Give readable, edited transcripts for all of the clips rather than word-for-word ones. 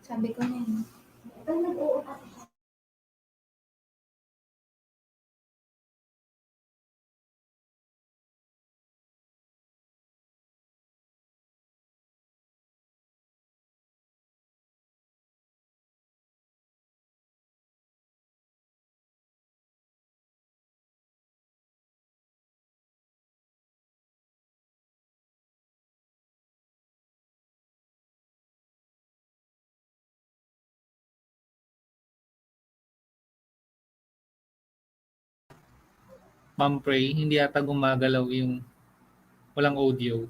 Sabi ko na yun. Pag nag-oo kasi siya, Ma'am Pray, hindi yata gumagalaw yung walang audio.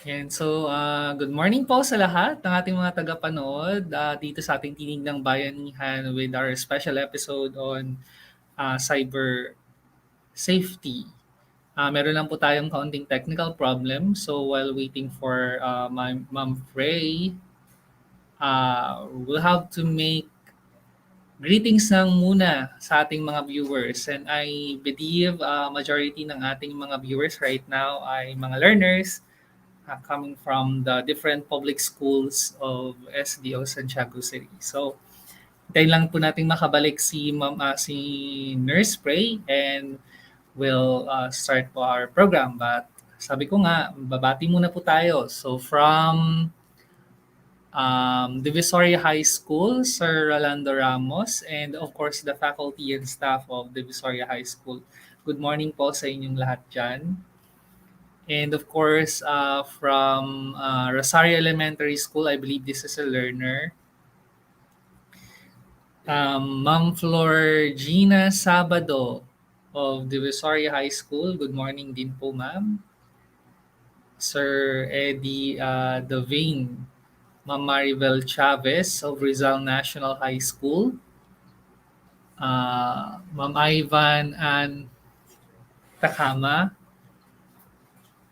And so, good morning po sa lahat ng ating mga tagapanood dito sa ating Tinig ng Bayanihan with our special episode on cyber safety. Meron lang po tayong kaunting technical problem. So, while waiting for my Ma'am Frey, we'll have to make greetings lang muna sa ating mga viewers. And I believe majority ng ating mga viewers right now ay mga learners coming from the different public schools of SDO Santiago City. So, hintayin lang po natin makabalik si Nurse Spray and we'll start po our program. But sabi ko nga, babati muna po tayo. So, from Divisoria High School, Sir Rolando Ramos, and of course, the faculty and staff of Divisoria High School. Good morning po sa inyong lahat dyan. And of course, from Rosario Elementary School, I believe this is a learner. Ma'am Flor Gina Sabado of Divisoria High School. Good morning din po, ma'am. Sir Eddie Devane. Ma'am Maribel Chavez of Rizal National High School. Ma'am Ivan and Takama.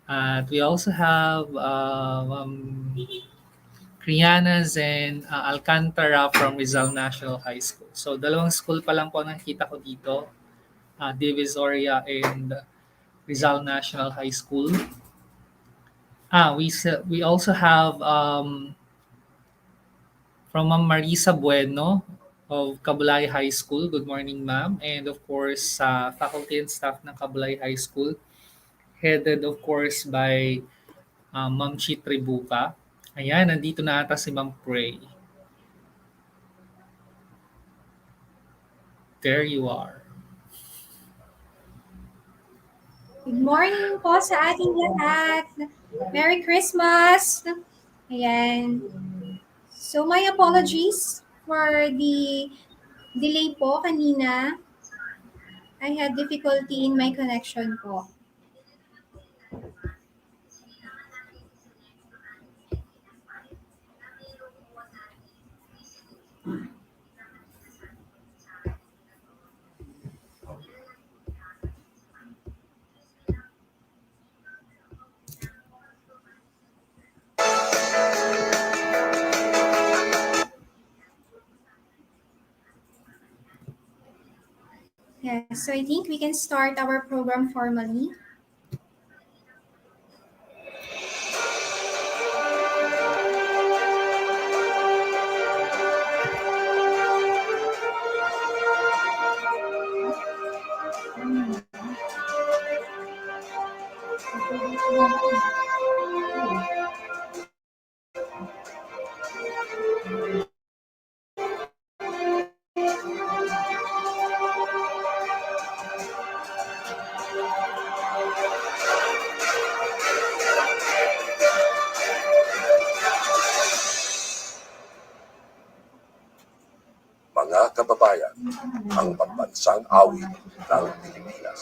At we also have Kriana Zen Alcantara from Rizal National High School. So, dalawang school pa lang po nakikita ko dito. Divisoria and Rizal National High School. We also have from Ma'am Marisa Bueno of Kabulay High School. Good morning, ma'am. And of course, sa faculty and staff ng Kabulay High School, headed of course by Ma'am Chitri Buka. Ayan, nandito na ata si Ma'am Pray. There you are. Good morning po sa ating lahat. Merry Christmas! Ayan. So, my apologies for the delay po kanina. I had difficulty in my connection po. Yes, so I think we can start our program formally. Mga kababayan, ang pambansang awit ng Pilipinas.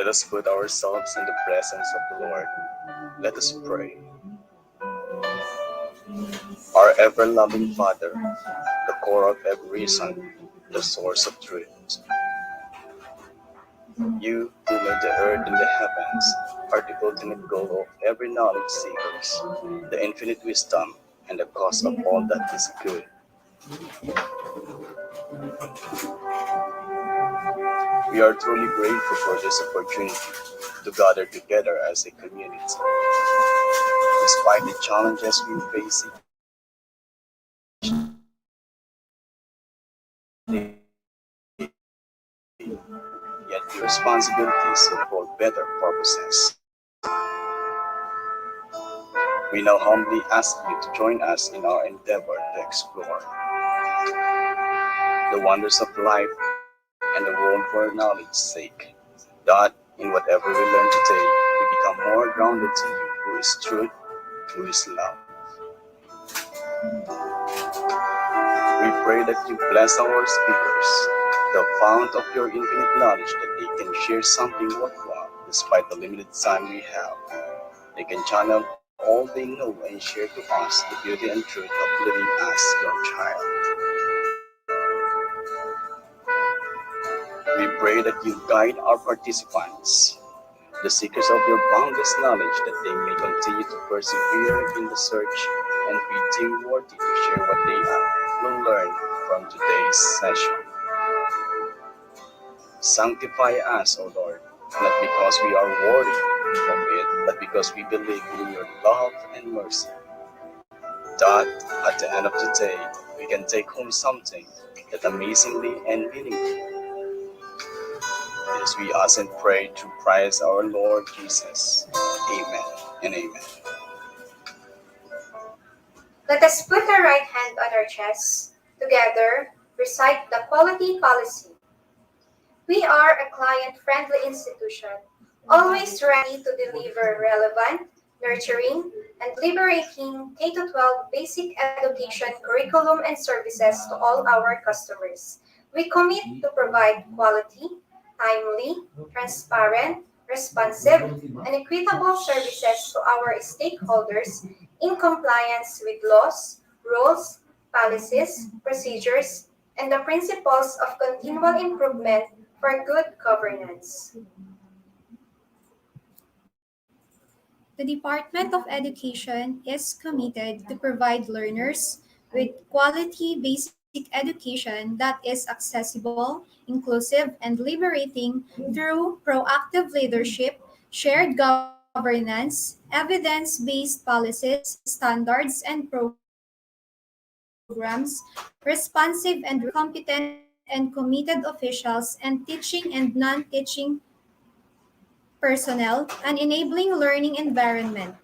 Let us put ourselves in the presence of the Lord. Let us pray. Our ever loving Father, the core of every reason, the source of truth. You who made the earth and the heavens are the ultimate goal of every knowledge seekers, the infinite wisdom and the cause of all that is good. We are truly grateful for this opportunity to gather together as a community. Despite the challenges we face each day, yet the responsibilities for better purposes. We now humbly ask you to join us in our endeavor to explore the wonders of life and the world for knowledge's sake, that in whatever we learn today, we become more grounded to you, who is truth, who is love. We pray that you bless our speakers, the fount of your infinite knowledge, that they can share something worthwhile despite the limited time we have. They can channel all they know and share to us the beauty and truth of living as your child. We pray that you guide our participants, the seekers of your boundless knowledge, that they may continue to persevere in the search and be deemed worthy to share what they will learn from today's session. Sanctify us, O Lord, not because we are worthy of it, but because we believe in your love and mercy, that at the end of the day, we can take home something that amazingly and meaningful. This we ask and pray to Christ our Lord Jesus. Amen and amen. Let us put our right hand on our chest. Together, recite the quality policy. We are a client-friendly institution, always ready to deliver relevant, nurturing, and liberating K-12 basic education curriculum and services to all our customers. We commit to provide quality, timely, transparent, responsive, and equitable services to our stakeholders in compliance with laws, rules, policies, procedures, and the principles of continual improvement for good governance. The Department of Education is committed to provide learners with quality basic education that is accessible, inclusive, and liberating through proactive leadership, shared governance, evidence-based policies, standards, and programs, responsive and responsive, competent and committed officials, and teaching and non-teaching personnel, and enabling learning environment.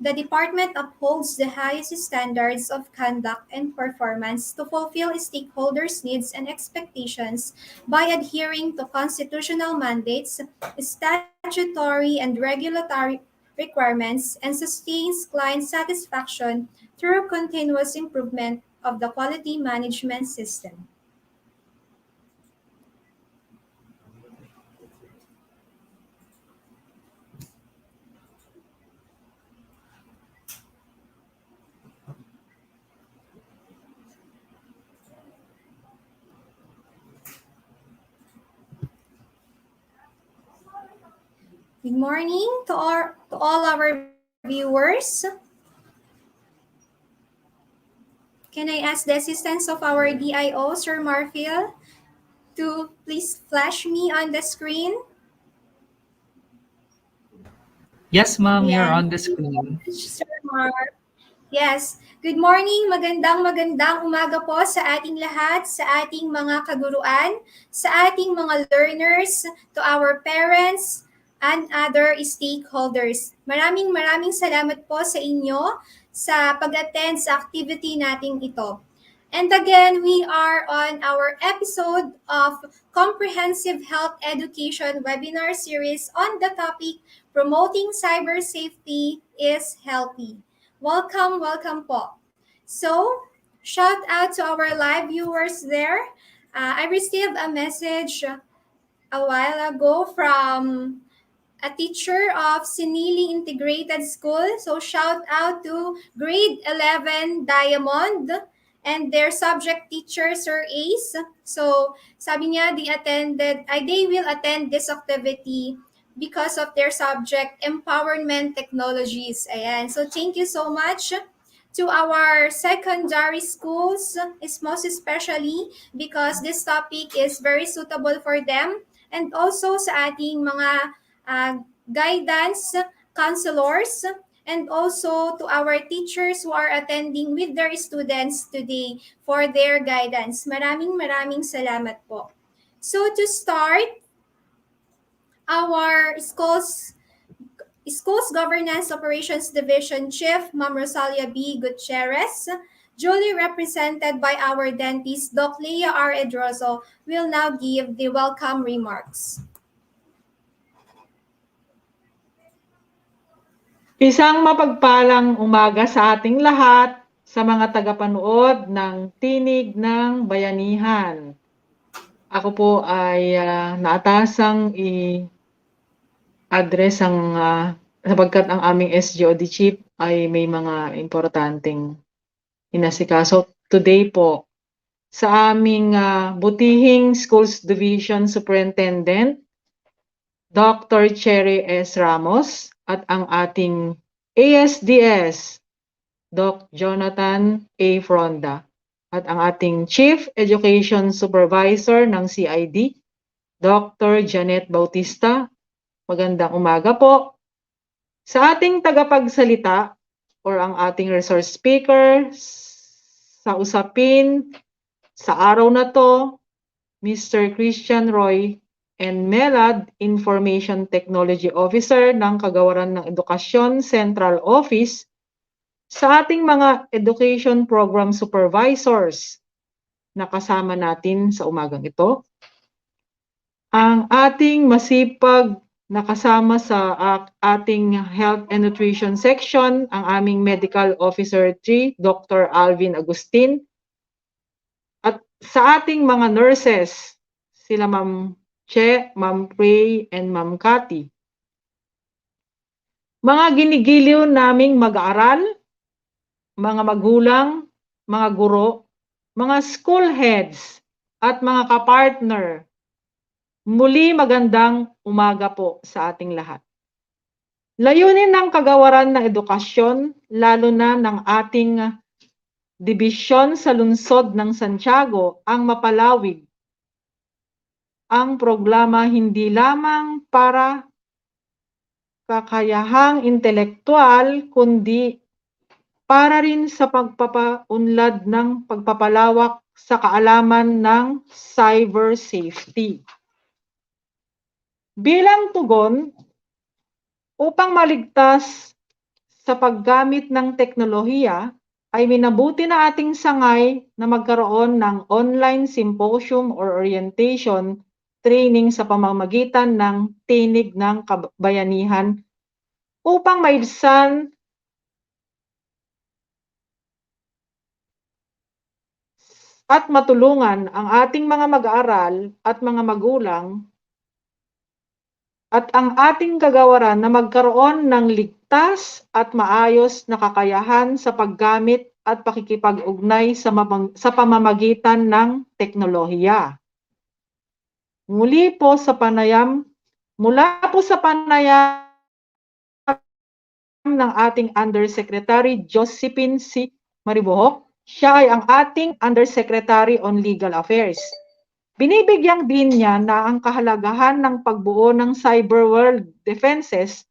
The department upholds the highest standards of conduct and performance to fulfill stakeholders' needs and expectations by adhering to constitutional mandates, statutory and regulatory requirements, and sustains client satisfaction through continuous improvement of the quality management system. Good morning to all our viewers. Can I ask the assistance of our DIO, Sir Marfil, to please flash me on the screen? Yes, ma'am, you're Yan. on the screen. Sir Mar. Yes. Good morning, magandang umaga po sa ating lahat, sa ating mga kaguruan, sa ating mga learners, to our parents, and other stakeholders. Maraming salamat po sa inyo sa pag-attend sa activity nating ito. And again, we are on our episode of Comprehensive Health Education webinar series on the topic Promoting Cyber Safety is Healthy. Welcome po. So, shout out to our live viewers there. I received a message a while ago from a teacher of Sinili Integrated School. So shout out to grade 11 Diamond and their subject teacher, Sir Ace. So sabi niya, they will attend this activity because of their subject, Empowerment Technologies. Ayan. So thank you so much to our secondary schools, is most especially because this topic is very suitable for them, and also sa ating mga uh, guidance counselors, and also to our teachers who are attending with their students today for their guidance. Maraming salamat po. So to start, our Schools Governance Operations Division Chief, Ma'am Rosalia B. Gutierrez, duly represented by our dentist, Doc Leah R. Edroso, will now give the welcome remarks. Isang mapagpalang umaga sa ating lahat, sa mga tagapanood ng Tinig ng Bayanihan. Ako po ay naatasang i-address sapagkat ang aming SGOD Chief ay may mga importanteng inasikaso. Today po, sa aming Butihing Schools Division Superintendent, Dr. Cherry S. Ramos, at ang ating ASDS, Doc Jonathan A. Fronda, at ang ating Chief Education Supervisor ng CID, Dr. Janet Bautista. Magandang umaga po. Sa ating tagapagsalita or ang ating resource speaker sa usapin sa araw na to, Mr. Christian Roy and Melad, Information Technology Officer ng Kagawaran ng Edukasyon Central Office, sa ating mga education program supervisors na kasama natin sa umagang ito, ang ating masipag na kasama sa ating Health and Nutrition section, ang aming Medical Officer 3, Dr. Alvin Agustin, at sa ating mga nurses, sila Ma'am Che, Ma'am Pray, and Ma'am Cathy. Mga ginigiliw naming mag-aaral, mga magulang, mga guro, mga school heads, at mga kapartner, muli magandang umaga po sa ating lahat. Layunin ng Kagawaran ng Edukasyon, lalo na ng ating dibisyon sa lungsod ng Santiago, ang mapalawig ang programa hindi lamang para kakayahang intelektual, kundi para rin sa pagpapaunlad ng pagpapalawak sa kaalaman ng cyber safety. Bilang tugon, upang maligtas sa paggamit ng teknolohiya, ay minabuti na ating sangay na magkaroon ng online symposium or orientation training sa pamamagitan ng Tinig ng Bayanihan upang maibsan at matulungan ang ating mga mag-aaral at mga magulang at ang ating kagawaran na magkaroon ng ligtas at maayos na kakayahan sa paggamit at pakikipag-ugnay sa pamamagitan ng teknolohiya. Mula po sa panayam ng ating Undersecretary Josephine C. Maribohok, siya ay ang ating Undersecretary on Legal Affairs. Binibigyang din niya na ang kahalagahan ng pagbuo ng cyber world defenses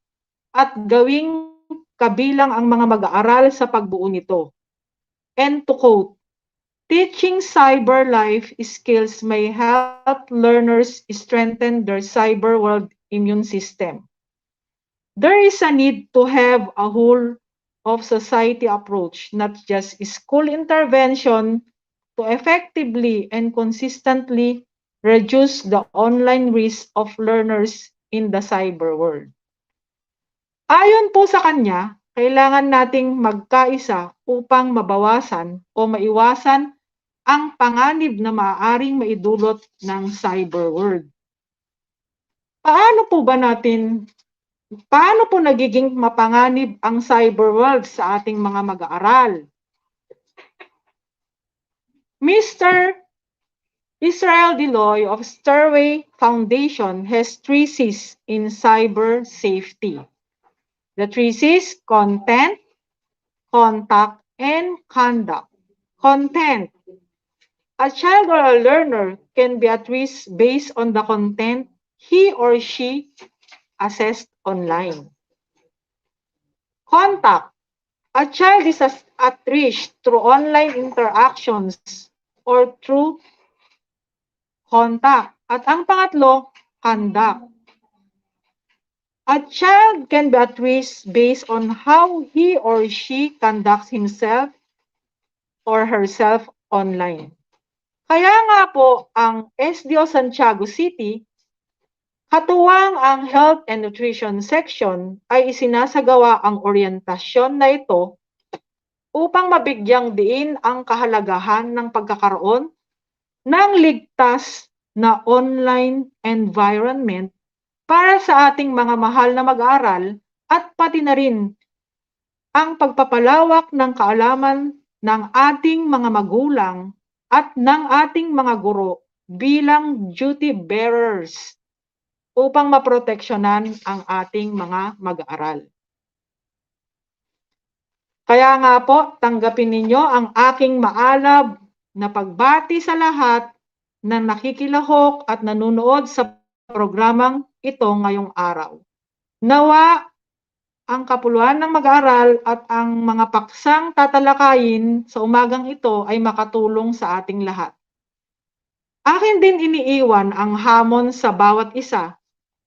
at gawing kabilang ang mga mag-aaral sa pagbuo nito. And to quote, teaching cyber life skills may help learners strengthen their cyber world immune system. There is a need to have a whole of society approach, not just school intervention, to effectively and consistently reduce the online risk of learners in the cyber world. Ayon po sa kanya, kailangan nating magkaisa upang mabawasan o maiwasan ang panganib na maaaring maidulot ng cyber world. Paano po ba natin Paano po nagiging mapanganib ang cyber world sa ating mga mag-aaral? Mr. Israel Deloy of Stairway Foundation has 3 C's in cyber safety. The 3 C's: content, contact, and conduct. Content. A child or a learner can be at risk based on the content he or she assessed online. Contact. A child is at risk through online interactions or through contact. At ang pangatlo, conduct. A child can be at risk based on how he or she conducts himself or herself online. Kaya nga po ang SDO Santiago City, katuwang ang Health and Nutrition Section, ay isinasagawa ang oryentasyon na ito upang mabigyang diin ang kahalagahan ng pagkakaroon ng ligtas na online environment para sa ating mga mahal na mag-aaral at pati na rin ang pagpapalawak ng kaalaman ng ating mga magulang at ng ating mga guro bilang duty bearers upang maproteksyonan ang ating mga mag-aaral. Kaya nga po, tanggapin ninyo ang aking maalab na pagbati sa lahat na nakikilahok at nanunood sa programang ito ngayong araw. Nawa ang kapuluan ng mag-aaral at ang mga paksang tatalakayin sa umagang ito ay makatulong sa ating lahat. Akin din iniiwan ang hamon sa bawat isa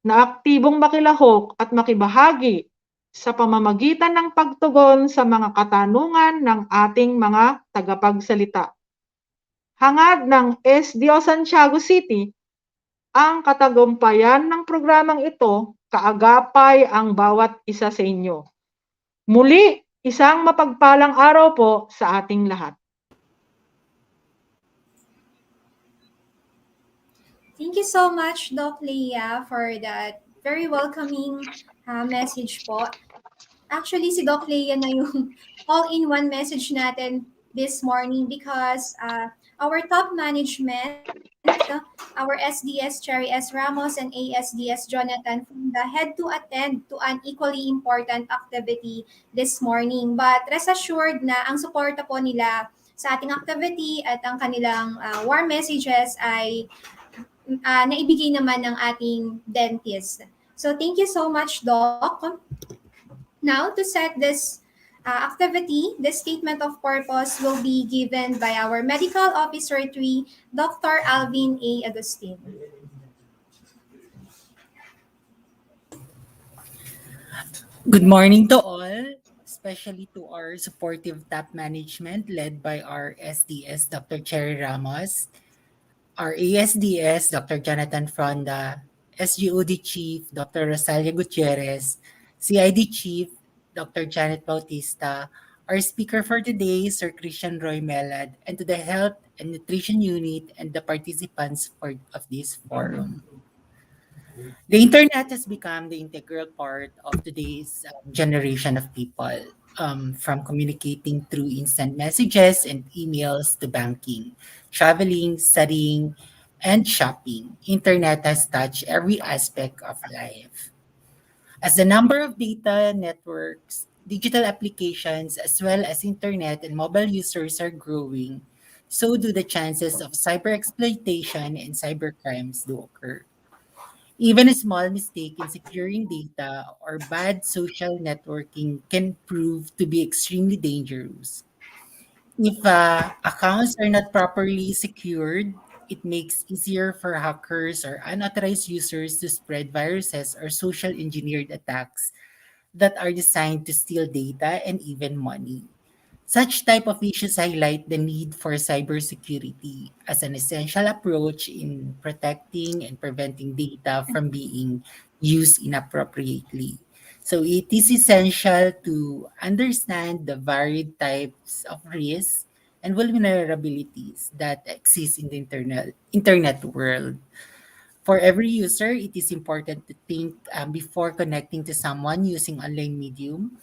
na aktibong makilahok at makibahagi sa pamamagitan ng pagtugon sa mga katanungan ng ating mga tagapagsalita. Hangad ng SDO Santiago City, ang katagumpayan ng programang ito, kaagapay ang bawat isa sa inyo. Muli, isang mapagpalang araw po sa ating lahat. Thank you so much, Doc Leia, for that very welcoming message po. Actually, si Doc Leia na yung all-in-one message natin this morning because our top management, our SDS Cherry S. Ramos and ASDS Jonathan Funda had to attend to an equally important activity this morning. But rest assured na ang suporta po nila sa ating activity at ang kanilang warm messages ay naibigay naman ng ating dentist. So thank you so much, Doc. Now, to set this activity, the statement of purpose will be given by our Medical Officer 3, Dr. Alvin A. Agustin. Good morning to all, especially to our supportive top management led by our SDS Dr. Cherry Ramos, our ASDS Dr. Jonathan Fronda, SGOD Chief Dr. Rosalia Gutierrez, CID Chief Dr. Janet Bautista, our speaker for today, Sir Christian Roy Melad, and to the Health and Nutrition Unit and the participants of this forum. The internet has become the integral part of today's generation of people, from communicating through instant messages and emails to banking, traveling, studying, and shopping. Internet has touched every aspect of life. As the number of data networks, digital applications, as well as internet and mobile users are growing, so do the chances of cyber exploitation and cybercrimes do occur. Even a small mistake in securing data or bad social networking can prove to be extremely dangerous. If accounts are not properly secured, it makes easier for hackers or unauthorized users to spread viruses or social engineered attacks that are designed to steal data and even money. Such type of issues highlight the need for cybersecurity as an essential approach in protecting and preventing data from being used inappropriately. So it is essential to understand the varied types of risks and vulnerabilities that exist in the internet world. For every user, it is important to think before connecting to someone using online medium.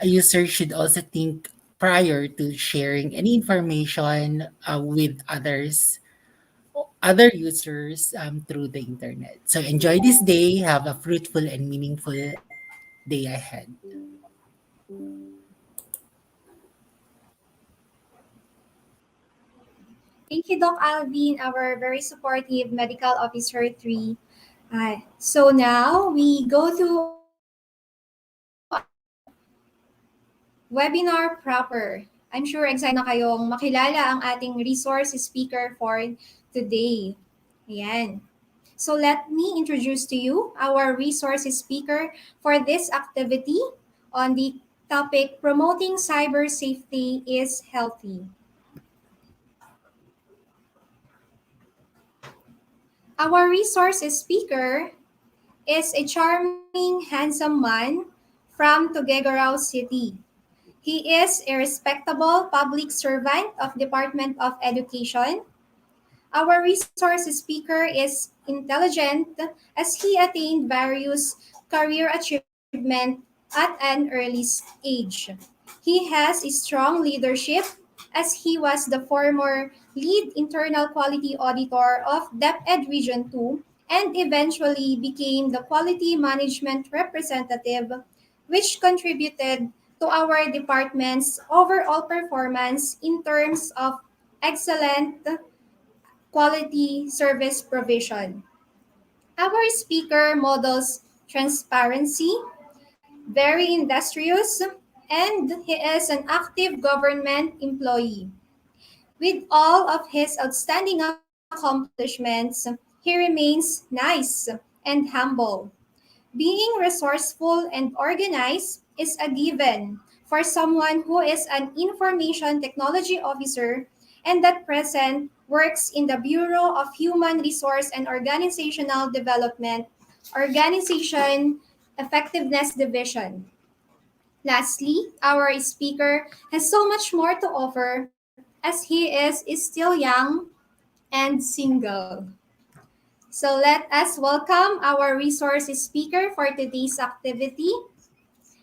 A user should also think prior to sharing any information with other users through the internet. So enjoy this day. Have a fruitful and meaningful day ahead. Thank you, Doc Alvin, our very supportive Medical Officer 3. So now we go to our webinar proper. I'm sure excited na kayong makilala ang ating resource speaker for today. Ayan. So let me introduce to you our resource speaker for this activity on the topic Promoting Cyber Safety is Healthy. Our resource speaker is a charming, handsome man from Tuguegarao City. He is a respectable public servant of Department of Education. Our resource speaker is intelligent as he attained various career achievement at an early age. He has a strong leadership as he was the former lead internal quality auditor of DepEd Region 2 and eventually became the quality management representative, which contributed to our department's overall performance in terms of excellent quality service provision. Our speaker models transparency, very industrious, and he is an active government employee. With all of his outstanding accomplishments, he remains nice and humble. Being resourceful and organized is a given for someone who is an information technology officer and at present works in the Bureau of Human Resource and Organizational Development, Organization Effectiveness Division. Lastly, our speaker has so much more to offer as he is still young and single. So let us welcome our resource speaker for today's activity,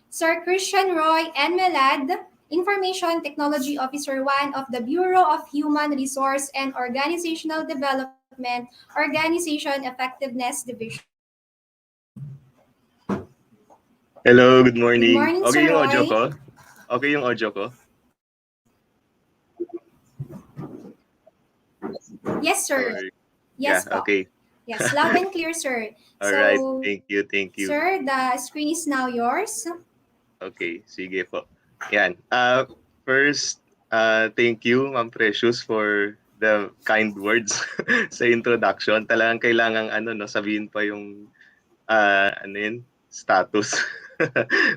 Sir Christian Roy N. Melad, Information Technology Officer 1 of the Bureau of Human Resource and Organizational Development, Organization Effectiveness Division. Hello, good Good morning. morning, Okay Sir yung audio Roy. ko? Okay yung audio ko? Yes, sir. Or Yes yeah, po. okay. Yes, loud and clear, sir. All right. So, Thank you, thank you. sir, the screen is now yours. Okay, sige po. Yan. First, thank you, Ma'am Precious, for the kind words sa introduction. Talagang kailangang sabihin pa yung ano yun, status.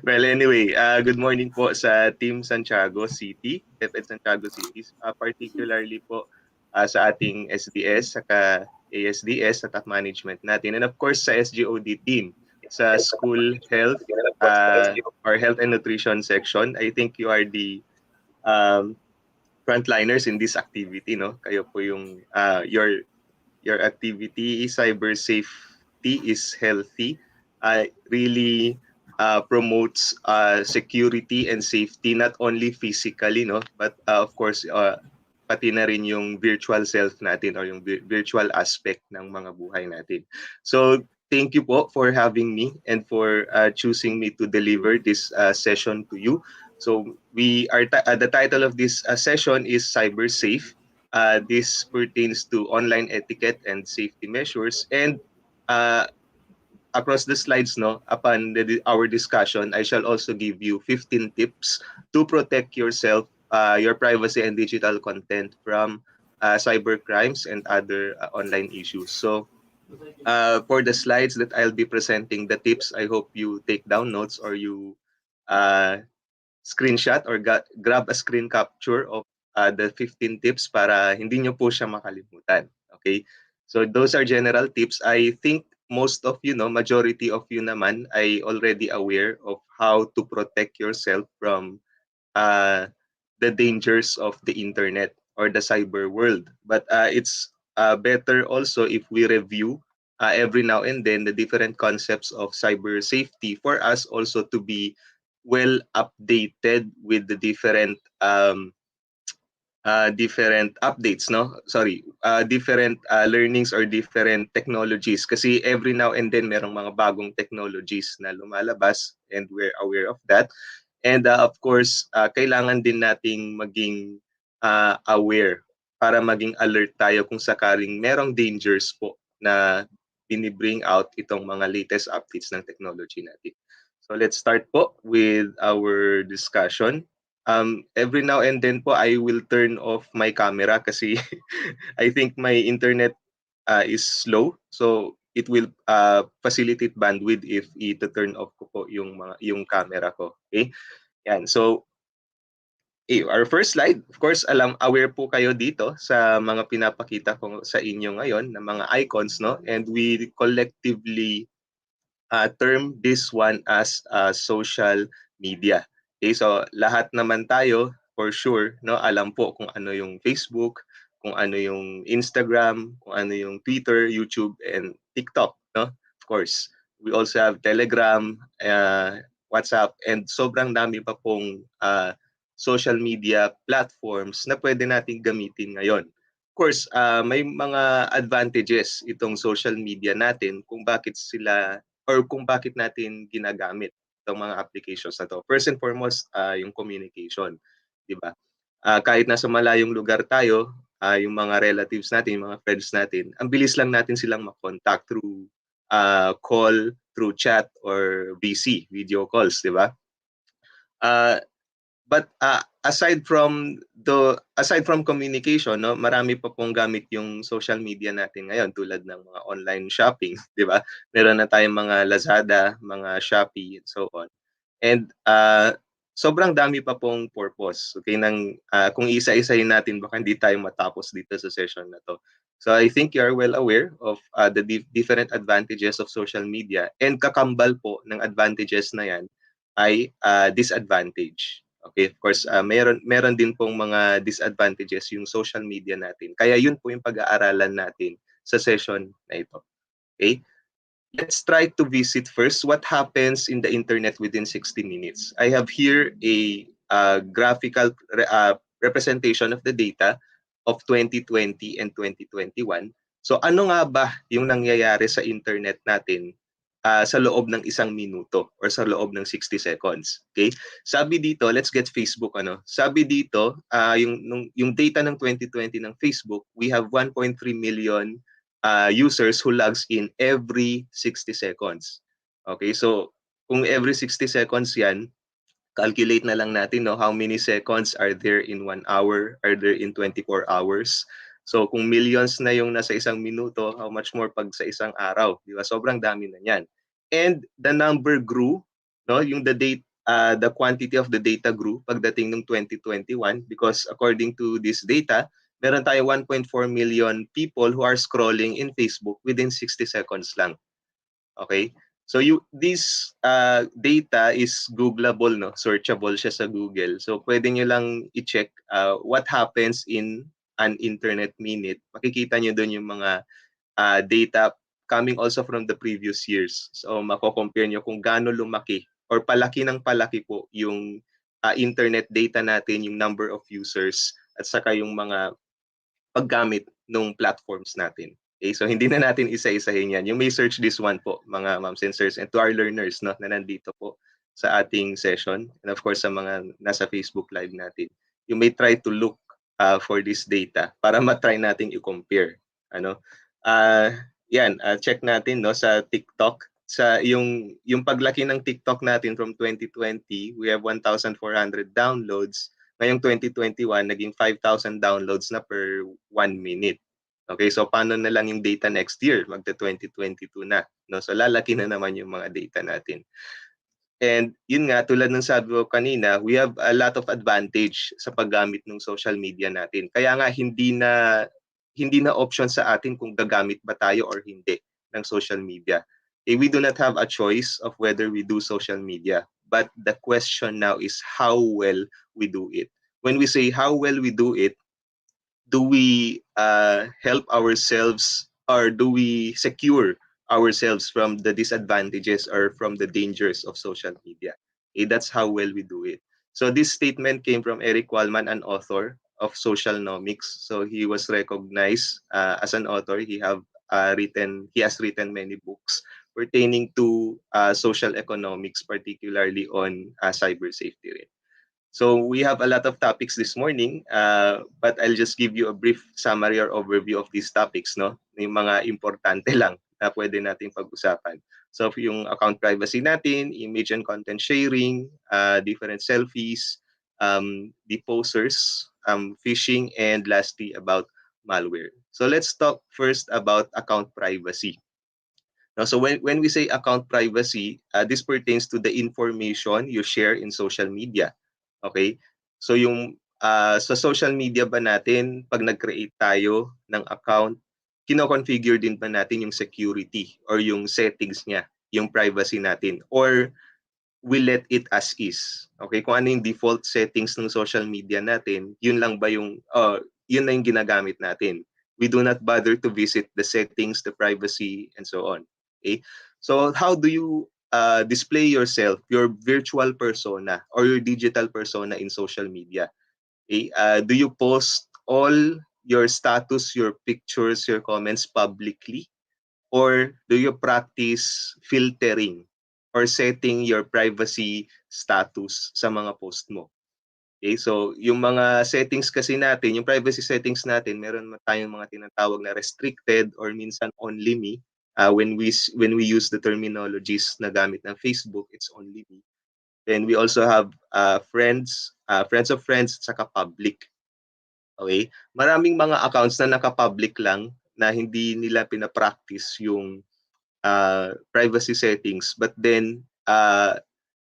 Well, anyway, good morning po sa Team Santiago City, DepEd Santiago City, particularly po sa ating SDS, saka ASDS, sa top management natin. And of course, sa SGOD team, sa school health or health and nutrition section. I think you are the um, frontliners in this activity, no? Kayo po yung your activity, cyber safety is healthy, really promotes security and safety not only physically, no, but of course pati na rin yung virtual self natin or yung virtual aspect ng mga buhay natin. So thank you po for having me and for choosing me to deliver this session to you. So we are the title of this session is Cyber Safe. This pertains to online etiquette and safety measures. And across the slides, no, upon our discussion, I shall also give you 15 tips to protect yourself, your privacy and digital content from cyber crimes and other online issues. So for the slides that I'll be presenting, the tips, I hope you take down notes or you uh, screenshot or grab a screen capture of the 15 tips para hindi nyo po siya makalimutan. Okay? So those are general tips. I think most of you, no, majority of you naman ay already aware of how to protect yourself from the dangers of the internet or the cyber world. But it's better also if we review every now and then the different concepts of cyber safety for us also to be well updated with the different updates, no? Sorry, different learnings or different technologies. Kasi every now and then merong mga bagong technologies na lumalabas and we're aware of that. And of course, kailangan din nating maging aware para maging alert tayo kung sakaling merong dangers po na binibring out itong mga latest updates ng technology natin. So let's start po with our discussion. Every now and then po, I will turn off my camera kasi I think my internet is slow. So it will facilitate bandwidth if i-turn off ko po yung camera ko. Okay? Yan. So our first slide, of course, aware po kayo dito sa mga pinapakita ko sa inyo ngayon na mga icons, no? And we collectively term this one as social media. Okay, so lahat naman tayo for sure, no, alam po kung ano yung Facebook, kung ano yung Instagram, kung ano yung Twitter, YouTube, and TikTok, no? Of course, we also have Telegram, WhatsApp, and sobrang dami pa pong social media platforms na pwede nating gamitin ngayon. Of course, may mga advantages itong social media natin kung bakit sila or kung bakit natin ginagamit itong mga applications na to. First and foremost, yung communication, di ba? Kahit nasa malayong lugar tayo, yung mga relatives natin, yung mga friends natin, ang bilis lang natin silang makontak through call, through chat, or VC, video calls, di ba? But aside from communication, no, marami pa pong gamit yung social media natin ngayon tulad ng mga online shopping, 'di ba? Meron na tayong mga Lazada, mga Shopee, and so on. And sobrang dami pa pong purpose. Okay, kung isa-isahin natin baka hindi tayo matapos dito sa session na to. So I think you are well aware of the different advantages of social media, and kakambal po ng advantages na 'yan ay disadvantage. Okay, of course, meron din pong mga disadvantages yung social media natin. Kaya yun po yung pag-aaralan natin sa session na ito. Okay? Let's try to visit first what happens in the internet within 60 minutes. I have here a graphical representation of the data of 2020 and 2021. So ano nga ba yung nangyayari sa internet natin sa loob ng 1 minuto or sa loob ng 60 seconds. Okay? Sabi dito, let's get Facebook ano. Sabi dito, yung data ng 2020 ng Facebook, we have 1.3 million users who logs in every 60 seconds. Okay? So kung every 60 seconds 'yan, calculate na lang natin, no, how many seconds are there in 1 hour, are there in 24 hours. So kung millions na yung nasa 1 minuto, how much more pag sa isang araw, di ba? Sobrang dami na niyan. And the number grew, no, yung the quantity of the data grew pagdating ng 2021 because according to this data, meron tayo 1.4 million people who are scrolling in Facebook within 60 seconds lang. Okay? So this data is Googleable, no? Searchable siya sa Google. So pwede nyo lang i-check what happens in an internet minute. Makikita nyo doon yung mga data coming also from the previous years. So mako-compare nyo kung gaano lumaki or palaki ng palaki po yung internet data natin, yung number of users at saka yung mga paggamit ng platforms natin. Okay, so hindi na natin isa-isahin yan. You may search this one po, mga moms and sirs, and to our learners, no, na nandito po sa ating session, and of course sa mga nasa Facebook Live natin. You may try to look for this data para matry natin i-compare. Ano? Check natin, no, sa TikTok. Sa yung paglaki ng TikTok natin from 2020, we have 1,400 downloads. Ngayong 2021, naging 5,000 downloads na per 1 minute. Okay, so paano na lang yung data next year? Magta-2022 na. No? So lalaki na naman yung mga data natin. And yun nga, tulad ng sabi ko kanina, we have a lot of advantage sa paggamit ng social media natin. Kaya nga hindi na option sa atin kung gagamit ba tayo or hindi ng social media. We do not have a choice of whether we do social media. But the question now is how well we do it. When we say how well we do it, do we help ourselves or do we secure ourselves from the disadvantages or from the dangers of social media. That's how well we do it. So this statement came from Eric Wallman, an author of Socialnomics. So he was recognized as an author. He has written many books pertaining to social economics, particularly on cyber safety. So we have a lot of topics this morning, but I'll just give you a brief summary or overview of these topics, no? Yung mga importante lang na pwede nating pag-usapan. So yung account privacy natin, image and content sharing, different selfies, the posers, phishing, and lastly about malware. So let's talk first about account privacy. Now, so when we say account privacy, this pertains to the information you share in social media. Okay? So yung sa social media ba natin, pag nag-create tayo ng account, kino-configure din ba natin yung security or yung settings niya, yung privacy natin? Or we let it as is? Okay? Kung ano yung default settings ng social media natin, yun lang ba yung, yun na yung ginagamit natin? We do not bother to visit the settings, the privacy, and so on. Okay? So how do you display yourself, your virtual persona or your digital persona in social media? Okay? Do you post all your status, your pictures, your comments publicly? Or do you practice filtering or setting your privacy status sa mga post mo? Okay, so yung mga settings kasi natin, yung privacy settings natin, meron tayong mga tinatawag na restricted or minsan only me. When we use the terminologies na gamit ng Facebook, it's only me. Then we also have friends, friends of friends, saka public. Okay? Maraming mga accounts na naka-public lang na hindi nila pina-practice yung privacy settings. But then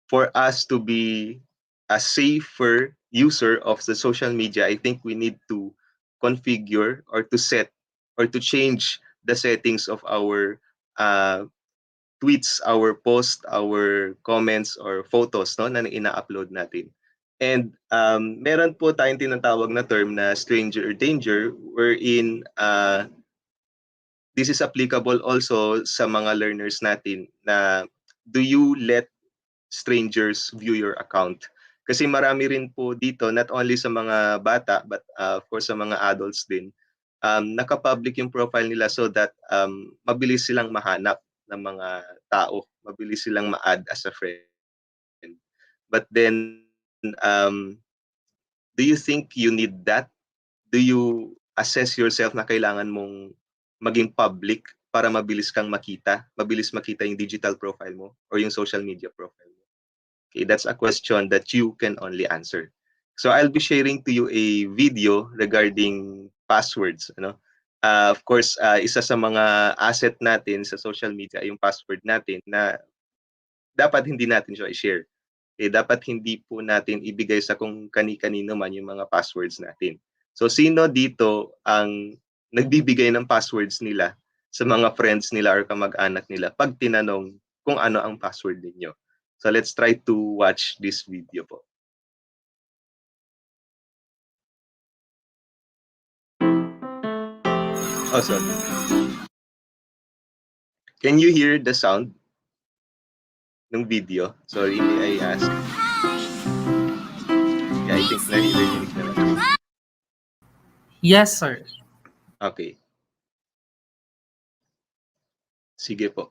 for us to be a safer user of the social media, I think we need to configure or to set or to change the settings of our tweets, our posts, our comments, or photos, no, na ina-upload natin. And meron po tayong tinatawag na term na stranger danger, wherein this is applicable also sa mga learners natin na do you let strangers view your account? Kasi marami rin po dito, not only sa mga bata, but of course sa mga adults din, naka-public yung profile nila so that mabilis silang mahanap ng mga tao, mabilis silang ma-add as a friend. But then, do you think you need that? Do you assess yourself na kailangan mong maging public para mabilis kang makita, mabilis makita yung digital profile mo or yung social media profile mo? Okay, that's a question that you can only answer. So I'll be sharing to you a video regarding passwords. Of course, isa sa mga asset natin sa social media ay yung password natin na dapat hindi natin siya i-share. Dapat hindi po natin ibigay sa kung kani-kanino man yung mga passwords natin. So sino dito ang nagbibigay ng passwords nila sa mga friends nila or kamag-anak nila pag tinanong kung ano ang password ninyo? So let's try to watch this video po. Oh, sorry. Can you hear the sound ng video? Sorry, may I ask? Yeah, I think narinig na lang. Yes, sir. Okay. Sige po.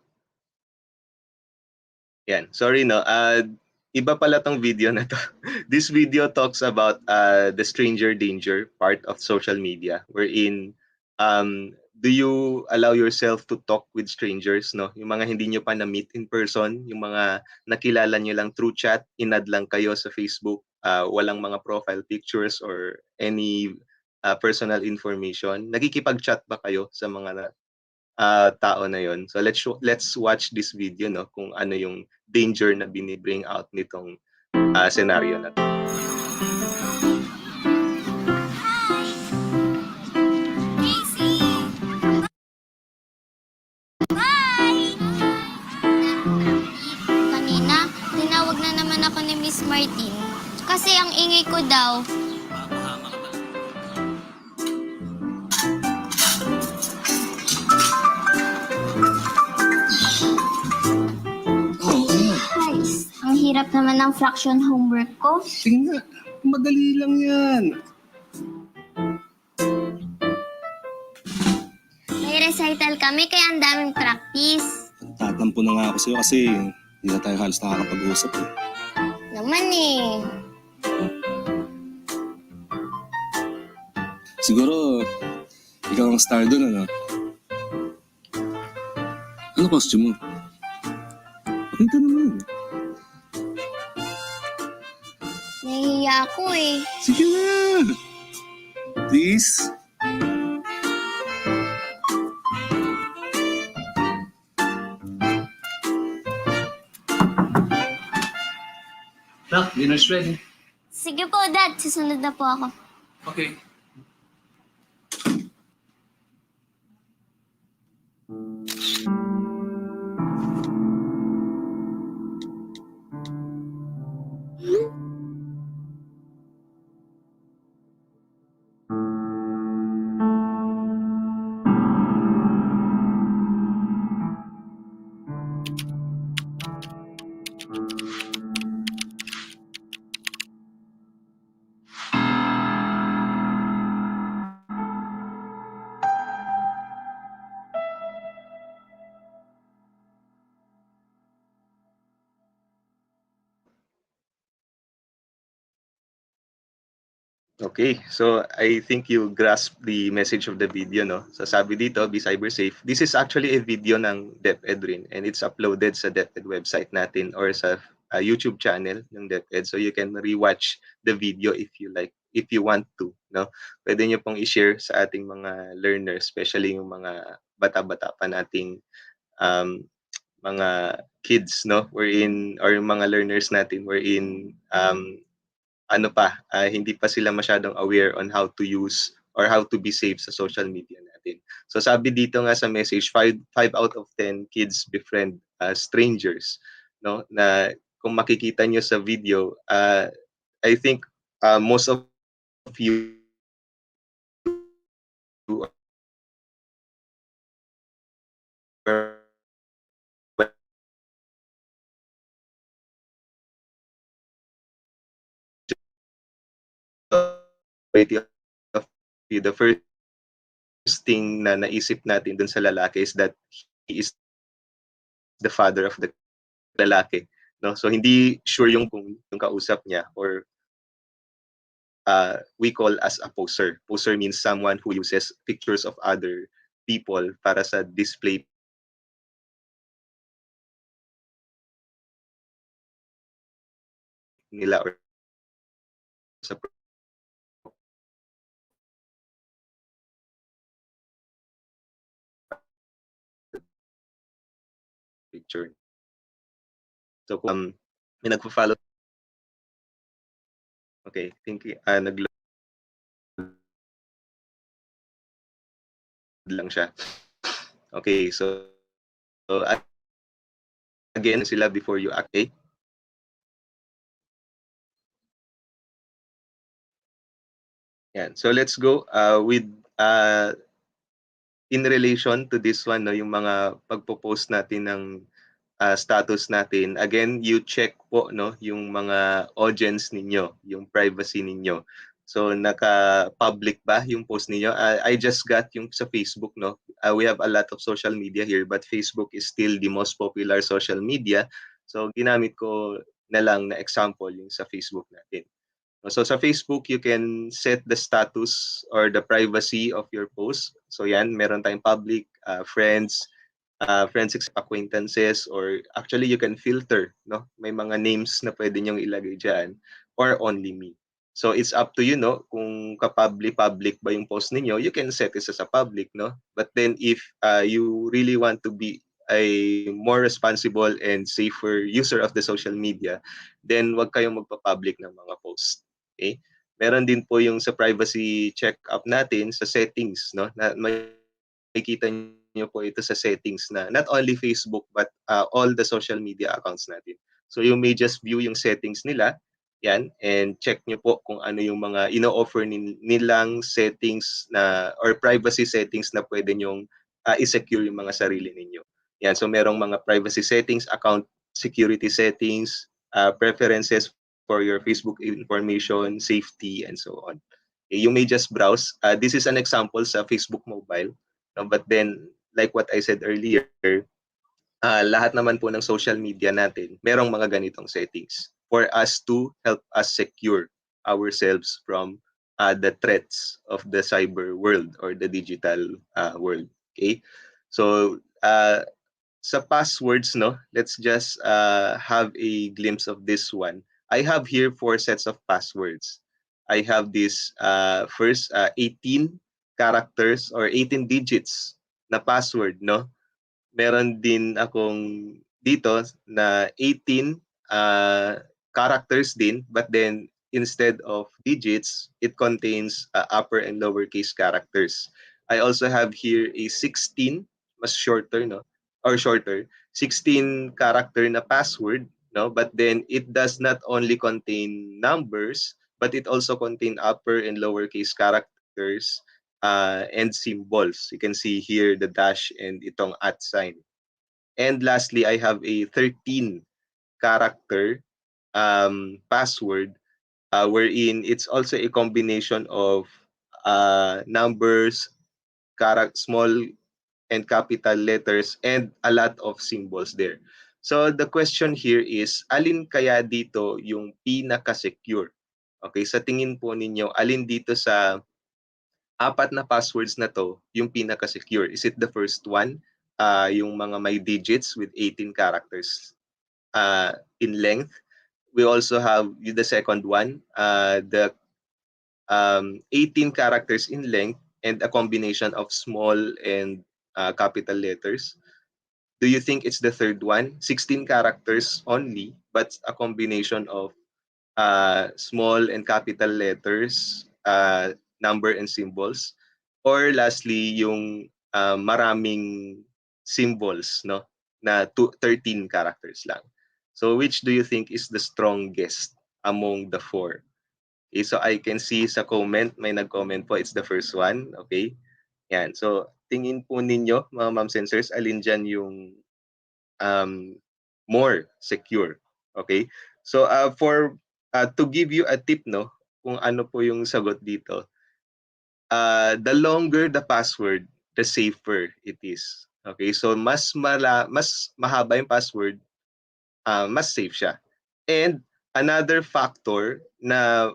Yan. Sorry, no. Iba pala tong video na to. This video talks about the stranger danger part of social media, wherein do you allow yourself to talk with strangers, no? Yung mga hindi nyo pa na-meet in person, yung mga nakilala nyo lang through chat, inad lang kayo sa Facebook, walang mga profile pictures or any personal information. Nakikipag-chat ba kayo sa mga tao na yon? So let's watch this video, no, kung ano yung danger na binibring out nitong scenario na to. Kanina, tinawag na naman ako ni Miss Martin. Kasi ang ingay ko daw. hirap naman ng fraction homework ko. Sige nga, madali lang yan. May recital kami kaya ang daming practice. Tatampo na nga ako sa'yo kasi hindi na tayo halos nakakapag-usap eh. Naman eh. Siguro, ikaw ang star doon, ano? Ano costume mo? Pakita naman. Nahihiya ako eh. Sige na! Please? Nak, dinner's ready. Sige po, Dad. Susunod na po ako. Okay. Okay, so I think you grasp the message of the video, no? So sabi dito, be cyber safe. This is actually a video ng DepEd rin, and it's uploaded sa DepEd website natin or sa YouTube channel ng DepEd. So you can rewatch the video if you like, if you want to, no? Pwede nyo pong i-share sa ating mga learners, especially yung mga bata-bata pa nating mga kids, no? Wherein, or yung mga learners natin wherein ano pa, hindi pa sila masyadong aware on how to use or how to be safe sa social media natin. So sabi dito nga sa message, 5 out of 10 kids befriend strangers, no? Na kung makikita nyo sa video, I think most of you are majority of you, the first thing na naisip natin dun sa lalaki is that he is the father of the lalaki, no? So hindi sure yung kung yung kausap niya, or we call as a poser. Poser means someone who uses pictures of other people para sa display nila or sa picture. So kung may nagpo-follow, okay, think nag-load lang siya. Okay, so again sila before you act. Okay? Yan. So let's go with in relation to this one, no, yung mga pagpo-post natin ng status natin. Again, you check po, no, yung mga audience ninyo, yung privacy ninyo. So naka-public ba yung post ninyo? I just got yung sa Facebook, no. We have a lot of social media here, but Facebook is still the most popular social media. So ginamit ko na lang na example yung sa Facebook natin. So sa Facebook, you can set the status or the privacy of your post. So yan, meron tayong public, friends, friends, acquaintances, or actually you can filter, no? May mga names na pwede nyong ilagay dyan, or only me. So it's up to you, no? Kung ka-public ba yung post ninyo, you can set it as a public, no? But then if you really want to be a more responsible and safer user of the social media, then wag kayong magpa-public ng mga post. Okay? Meron din po yung sa privacy check-up natin sa settings, no? Na makikita niyo po ito sa settings na not only Facebook but all the social media accounts natin. So you may just view yung settings nila, yan, and check niyo po kung ano yung mga ino-offer nilang settings na or privacy settings na pwede nyong i-secure yung mga sarili ninyo. Yan, so merong mga privacy settings, account security settings, preferences for your Facebook information, safety, and so on. You may just browse. This is an example sa Facebook Mobile. No? But then, like what I said earlier, lahat naman po ng social media natin, merong mga ganitong settings for us to help us secure ourselves from the threats of the cyber world or the digital world. Okay? So, sa passwords, no, let's just have a glimpse of this one. I have here 4 sets of passwords. I have this first 18 characters or 18 digits na password, no? Meron din akong dito na 18 characters din, but then instead of digits, it contains upper and lowercase characters. I also have here a 16, mas shorter, no? Or shorter, 16 character na password, no? But then it does not only contain numbers, but it also contain upper and lowercase characters and symbols. You can see here the dash and itong at sign. And lastly, I have a 13 character password wherein it's also a combination of numbers, small and capital letters, and a lot of symbols there. So the question here is, alin kaya dito yung pinaka-secure? Okay, sa tingin po ninyo, alin dito sa apat na passwords na to yung pinaka-secure? Is it the first one, yung mga may digits with 18 characters in length? We also have the second one, the 18 characters in length and a combination of small and capital letters. Do you think it's the third one, 16 characters only, but a combination of small and capital letters, number and symbols? Or lastly, yung maraming symbols, no? Na 13 characters lang. So which do you think is the strongest among the four? Okay, so I can see sa comment, may nag-comment po, it's the first one. Okay. Yan. So tingin po ninyo, mga ma'am sensors, alin dyan yung more secure. Okay? So for to give you a tip, no, kung ano po yung sagot dito, the longer the password, the safer it is. Okay? So mas mahaba yung password, mas safe siya. And another factor na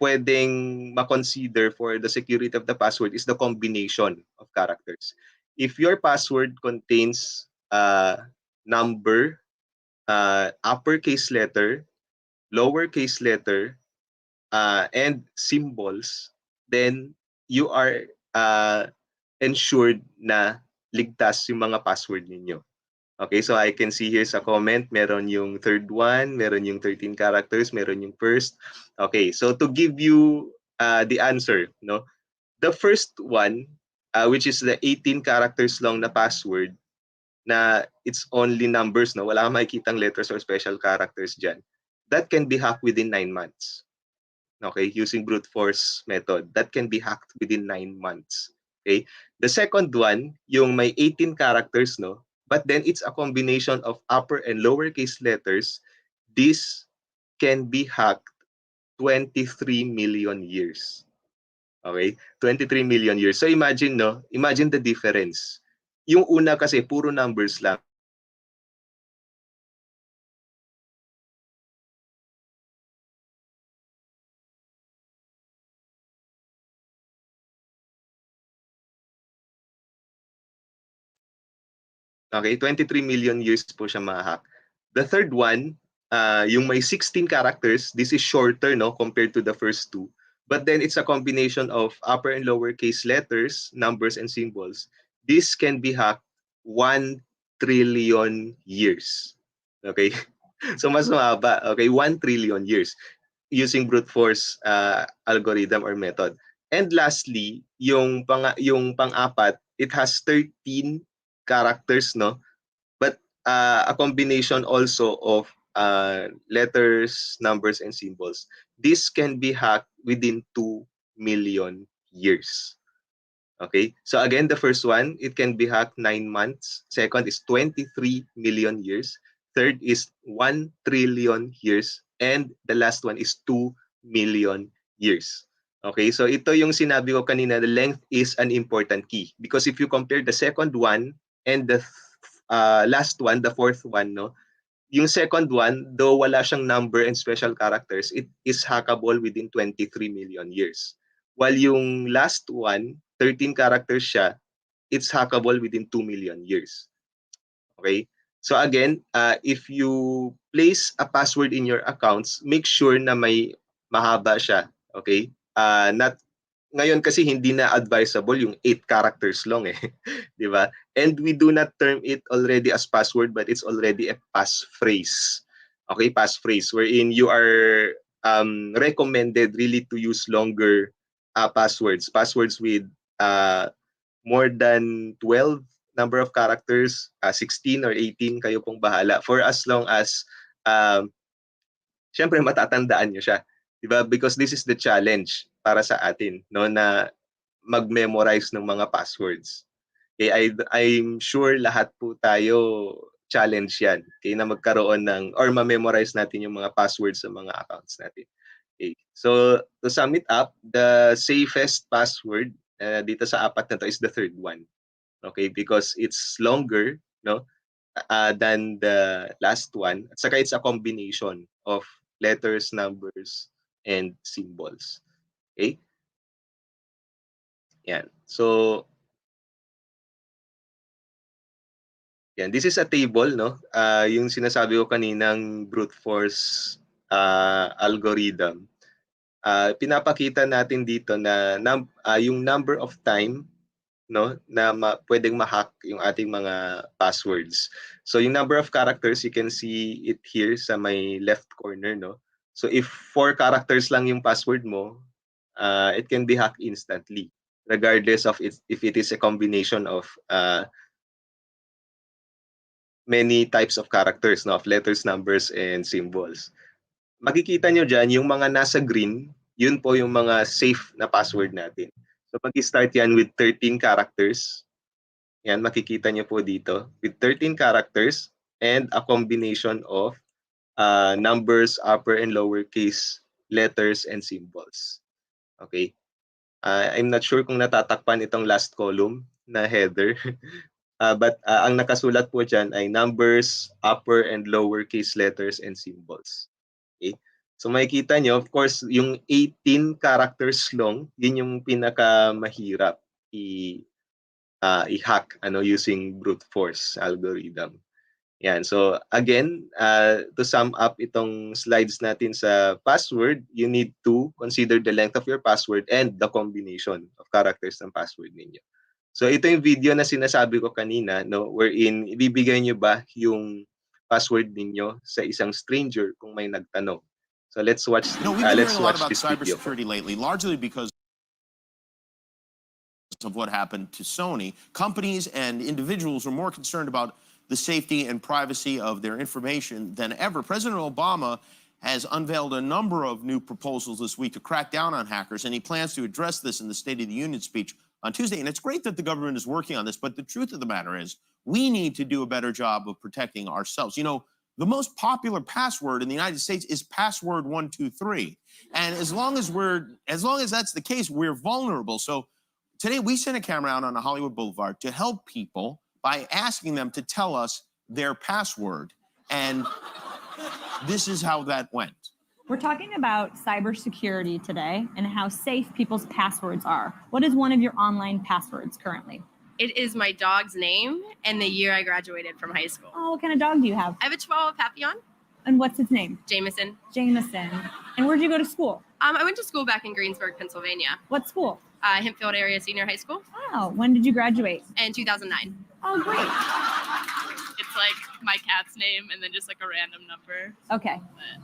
pwedeng ma-consider for the security of the password is the combination of characters. If your password contains number, uppercase letter, lowercase letter, and symbols, then you are ensured na ligtas yung mga password ninyo. Okay, so I can see here sa comment, meron yung third one, meron yung 13 characters, meron yung first. Okay, so to give you the answer, no, the first one, which is the 18 characters long na password, na it's only numbers, no, wala kang makikitang letters or special characters dyan, that can be hacked within 9 months. Okay, using brute force method, that can be hacked within 9 months. Okay, the second one, yung may 18 characters, no, but then it's a combination of upper and lowercase letters. This can be hacked 23 million years. Okay, 23 million years. So imagine, no, imagine the difference. Yung una kasi puro numbers lang. Okay, 23 million years po siya ma-hack. The third one, yung may 16 characters, this is shorter, no, compared to the first two. But then it's a combination of upper and lowercase letters, numbers, and symbols. This can be hacked 1 trillion years. Okay? So mas mahaba. Okay, 1 trillion years using brute force algorithm or method. And lastly, yung pang-apat, it has 13 characters, no? But a combination also of letters, numbers, and symbols. This can be hacked within 2 million years. Okay, so again, the first one, it can be hacked 9 months. Second is 23 million years. third is 1 trillion years, and the last one is 2 million years. Okay, so ito yung sinabi ko kanina, the length is an important key. Because if you compare the second one and the last one, the fourth one, no, yung second one, though wala siyang number and special characters, it is hackable within 23 million years. While yung last one, 13 characters siya, it's hackable within 2 million years. Okay? So again, if you place a password in your accounts, make sure na may mahaba siya. Okay? Not ngayon kasi hindi na advisable yung 8 characters long eh, 'di ba? And we do not term it already as password, but it's already a passphrase. Okay, passphrase wherein you are recommended really to use longer passwords with more than 12 number of characters, 16 or 18, kayo pong bahala, for as long as um, syempre matatandaan nyo siya. Diba? Because this is the challenge para sa atin, no, na mag-memorize ng mga passwords. Okay, I'm sure lahat po tayo challenge yan. Okay, na magkaroon ng, or ma-memorize natin yung mga passwords sa mga accounts natin. Okay. So, to sum it up, the safest password dito sa apat na to is the third one. Okay, because it's longer, no, than the last one. At saka it's a combination of letters, numbers, and symbols. Okay? Yan. So, yan. This is a table, no? Yung sinasabi ko kaninang brute force algorithm. Pinapakita natin dito na yung number of time, no, na pwedeng ma-hack yung ating mga passwords. So yung number of characters, you can see it here sa may left corner, no. So if 4 characters lang yung password mo, it can be hacked instantly, regardless of if it is a combination of many types of characters, no, of letters, numbers, and symbols. Makikita nyo dyan, yung mga nasa green, yun po yung mga safe na password natin. So mag-start yan with 13 characters. Yan, makikita nyo po dito. With 13 characters and a combination of numbers, upper and lower case, letters, and symbols. Okay? I'm not sure kung natatakpan itong last column na header. But ang nakasulat po dyan ay numbers, upper and lower case letters, and symbols. Okay? So makikita nyo, of course, yung 18 characters long, yun yung pinakamahirap i-hack using brute force algorithm. Yan. So again, to sum up itong slides natin sa password, you need to consider the length of your password and the combination of characters ng password ninyo. So ito yung video na sinasabi ko kanina, no, wherein ibibigay nyo ba yung password ninyo sa isang stranger kung may nagtanong. So let's watch We've been hearing a lot about this video. cybersecurity lately, largely because of what happened to Sony. Companies and individuals are more concerned about the safety and privacy of their information than ever. President Obama has unveiled a number of new proposals this week to crack down on hackers, and he plans to address this in the State of the Union speech on Tuesday. And it's great that the government is working on this, but the truth of the matter is we need to do a better job of protecting ourselves. You know, the most popular password in the United States is password 123. And as long as that's the case, we're vulnerable. So today we sent a camera out on a Hollywood Boulevard to help people by asking them to tell us their password. And this is how that went. We're talking about cybersecurity today and how safe people's passwords are. What is one of your online passwords currently? It is my dog's name and the year I graduated from high school. Oh, what kind of dog do you have? I have a Chihuahua Papillon. And what's its name? Jameson. Jameson. And where'd you go to school? I went to school back in Greensburg, Pennsylvania. What school? Hempfield Area Senior High School. Oh, when did you graduate? In 2009. Oh, great. It's like my cat's name and then just like a random number. Okay.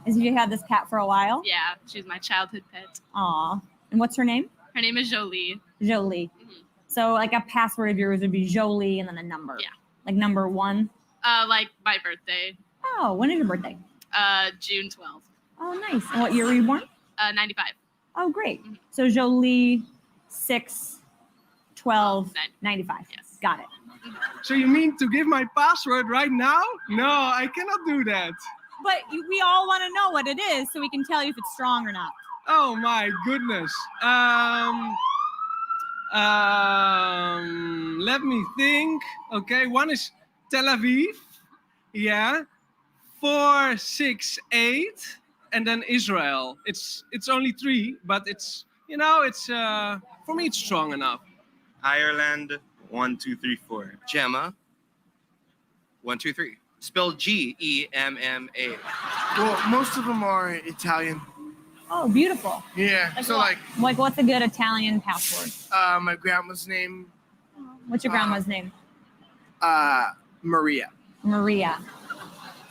Have you had this cat for a while? Yeah, she's my childhood pet. Aw. And what's her name? Her name is Jolie. Jolie. Mm-hmm. So like a password of yours would be Jolie and then a number. Yeah. Like number 1? Like my birthday. Oh, when is your birthday? June 12th. Oh, nice. And what year were you born? 95. Oh, great. Mm-hmm. So Jolie 6/12/95. Yes. Got it. So you mean to give my password right now? No, I cannot do that. But we all want to know what it is so we can tell you if it's strong or not. Oh my goodness. Let me think. Okay, one is Tel Aviv. Yeah. 468, and then Israel. It's only 3, but it's for me it's strong enough. Ireland, 1, 2, 3, 4. Gemma, 1, 2, 3. Spell Gemma. Well, most of them are Italian. Oh, beautiful. Yeah. So like what's a good Italian password? My grandma's name, What's your grandma's name? Maria. Maria.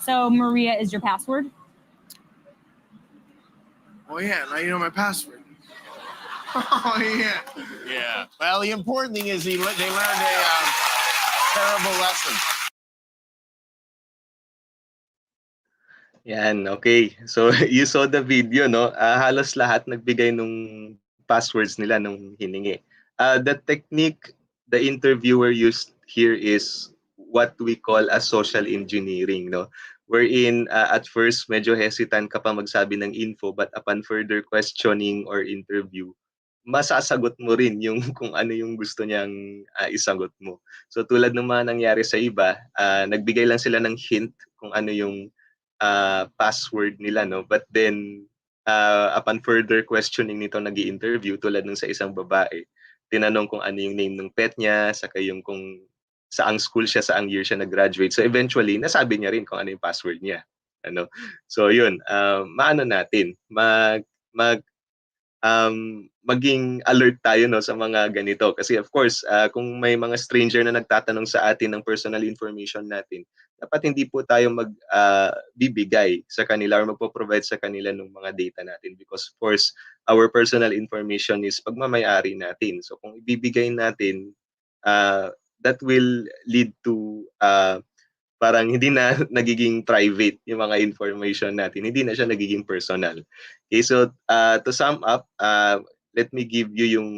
So Maria is your password? Oh yeah, now you know my password. Oh yeah. Yeah. Well, the important thing is they learned a terrible lesson. Yan, okay. So you saw the video, no? Halos lahat nagbigay nung passwords nila nung hiningi. The technique the interviewer used here is what we call a social engineering, no? Wherein at first medyo hesitant ka pa magsabi ng info, but upon further questioning or interview, masasagot mo rin yung kung ano yung gusto niyang isagot mo. So tulad ng mga nangyari sa iba, nagbigay lang sila ng hint kung ano yung password nila, no? But then upon further questioning nito nag-i-interview tulad ng sa isang babae, tinanong kung ano yung name ng pet niya, saka yung kung saang school siya, saang year siya nag-graduate. So eventually, nasabi niya rin kung ano yung password niya. Ano? So yun, maano natin, maging alert tayo, no, sa mga ganito kasi of course kung may mga stranger na nagtatanong sa atin ng personal information natin, dapat hindi po tayo bibigay sa kanila or magpo-provide sa kanila ng mga data natin because of course our personal information is pagmamay-ari natin. So kung ibibigay natin, that will lead to parang hindi na nagiging private yung mga information natin. Hindi na siya nagiging personal. Okay, so to sum up, let me give you yung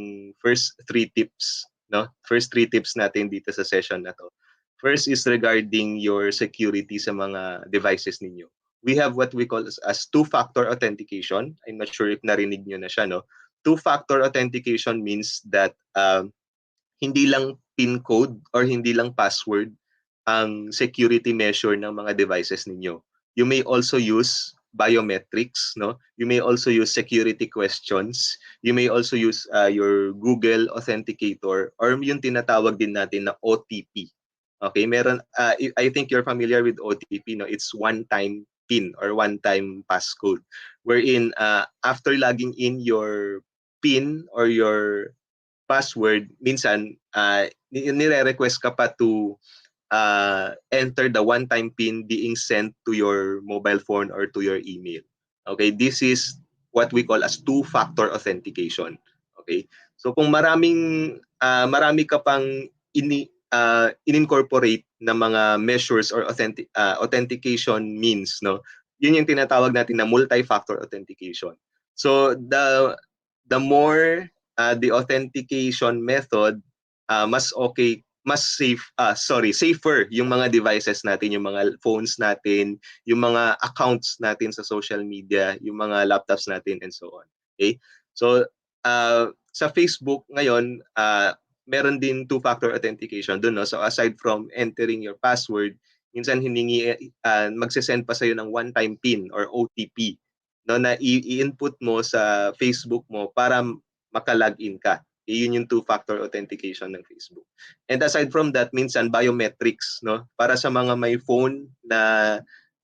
first 3 tips, no? First 3 tips natin dito sa session na to. First is regarding your security sa mga devices ninyo. We have what we call as two-factor authentication. I'm not sure if narinig nyo na siya, no? Two-factor authentication means that hindi lang PIN code or hindi lang password ang security measure ng mga devices ninyo. You may also use biometrics, no? You may also use security questions. You may also use your Google Authenticator or yung tinatawag din natin na OTP. Okay, meron I think you're familiar with OTP, no? It's one-time PIN or one-time passcode wherein after logging in your PIN or your password, minsan nire-request ka pa to enter the one-time PIN being sent to your mobile phone or to your email. Okay, this is what we call as two-factor authentication. Okay, so kung marami ka pang in-incorporate na mga measures or authentication means, no, yun yung tinatawag natin na multi-factor authentication. So the more the authentication method, safer yung mga devices natin, yung mga phones natin, yung mga accounts natin sa social media, yung mga laptops natin and so on. Okay? So sa Facebook ngayon, meron din two-factor authentication doon, no? So aside from entering your password, minsan magse-send pa sa'yo ng one-time PIN or OTP, no, na i-input mo sa Facebook mo para maka-login ka. Yun yung two-factor authentication ng Facebook. And aside from that, minsan biometrics, no? Para sa mga may phone na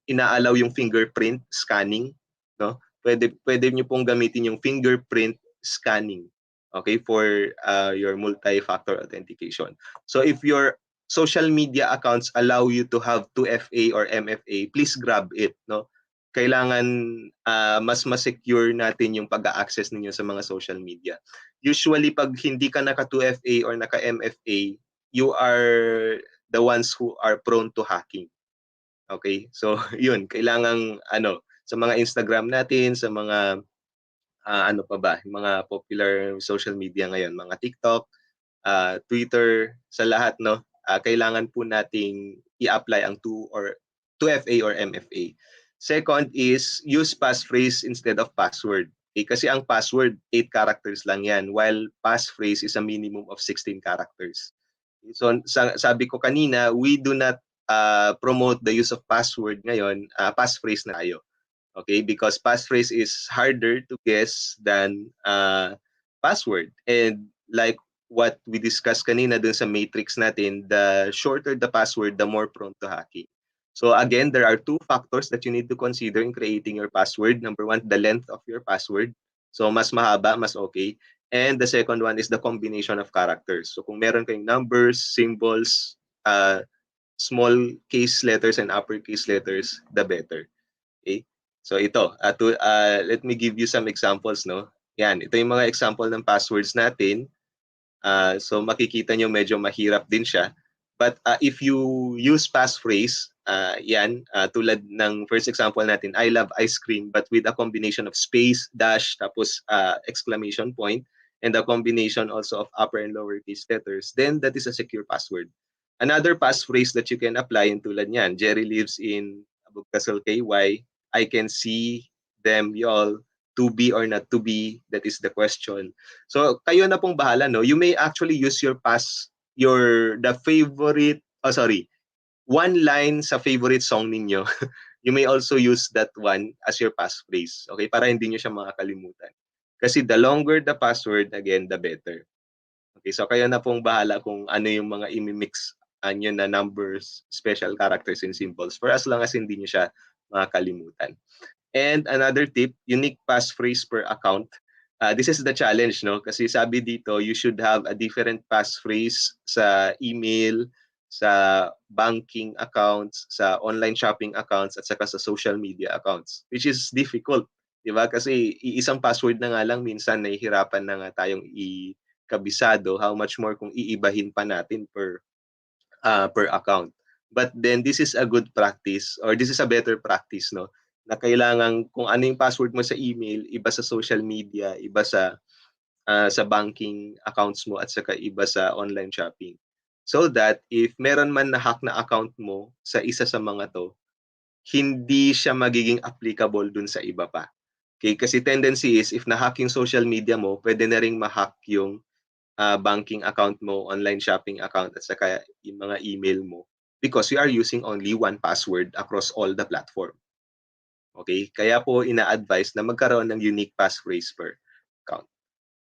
inaalaw yung fingerprint scanning, no? Pwede niyo pong gamitin yung fingerprint scanning, okay, for your multi-factor authentication. So if your social media accounts allow you to have 2FA or MFA, please grab it, no? Kailangan mas ma-secure natin yung pag-access ninyo sa mga social media. Usually pag hindi ka naka 2FA or naka MFA, you are the ones who are prone to hacking. Okay? So yun, kailangan sa mga Instagram natin, sa mga ano pa ba, mga popular social media ngayon, mga TikTok, Twitter, sa lahat, no? kailangan po nating i-apply ang 2FA or MFA. Second is use passphrase instead of password. Okay? Kasi ang password, 8 characters lang yan, while passphrase is a minimum of 16 characters. So sabi ko kanina, we do not promote the use of password ngayon, passphrase na tayo. Okay, because passphrase is harder to guess than password. And like what we discussed kanina dun sa matrix natin, the shorter the password, the more prone to hacking. So again, there are 2 factors that you need to consider in creating your password. Number 1, the length of your password. So mas mahaba, mas okay. And the second one is the combination of characters. So kung meron kayong numbers, symbols, small case letters and uppercase letters, the better. Okay? So ito, let me give you some examples, no? Yan, ito yung mga example ng passwords natin. So makikita nyo medyo mahirap din siya. But if you use passphrase, tulad ng first example natin, I love ice cream, but with a combination of space, dash, tapos exclamation point, and a combination also of upper and lowercase letters, then that is a secure password. Another passphrase that you can apply, yung tulad niyan, Jerry lives in Abugkasol KY, I can see them, y'all, to be or not to be, that is the question. So kayo na pong bahala, no? You may actually use the favorite, one line sa favorite song ninyo. You may also use that one as your passphrase, okay? Para hindi nyo siya makakalimutan. Kasi the longer the password, again, the better. Okay, so kayo na pong bahala kung ano yung mga imimix nyo na numbers, special characters, and symbols for as long as hindi nyo siya makakalimutan. And another tip, unique passphrase per account. This is the challenge, no? Kasi sabi dito, you should have a different passphrase sa email, sa banking accounts, sa online shopping accounts, at saka sa social media accounts, which is difficult. Diba? Kasi iisang password na nga lang, minsan nahihirapan na nga tayong ikabisado. How much more kung iibahin pa natin per account. But then this is a good practice, or this is a better practice, no? Na kailangan kung ano yung password mo sa email, iba sa social media, iba sa banking accounts mo, at saka iba sa online shopping. So that if meron man na hack na account mo sa isa sa mga to, hindi siya magiging applicable dun sa iba pa. Okay? Kasi tendency is, if na-hack yung social media mo, pwede na ring ma-hack yung banking account mo, online shopping account, at saka yung mga email mo, because you are using only one password across all the platform. Okay? Kaya po ina-advise na magkaroon ng unique passphrase per account.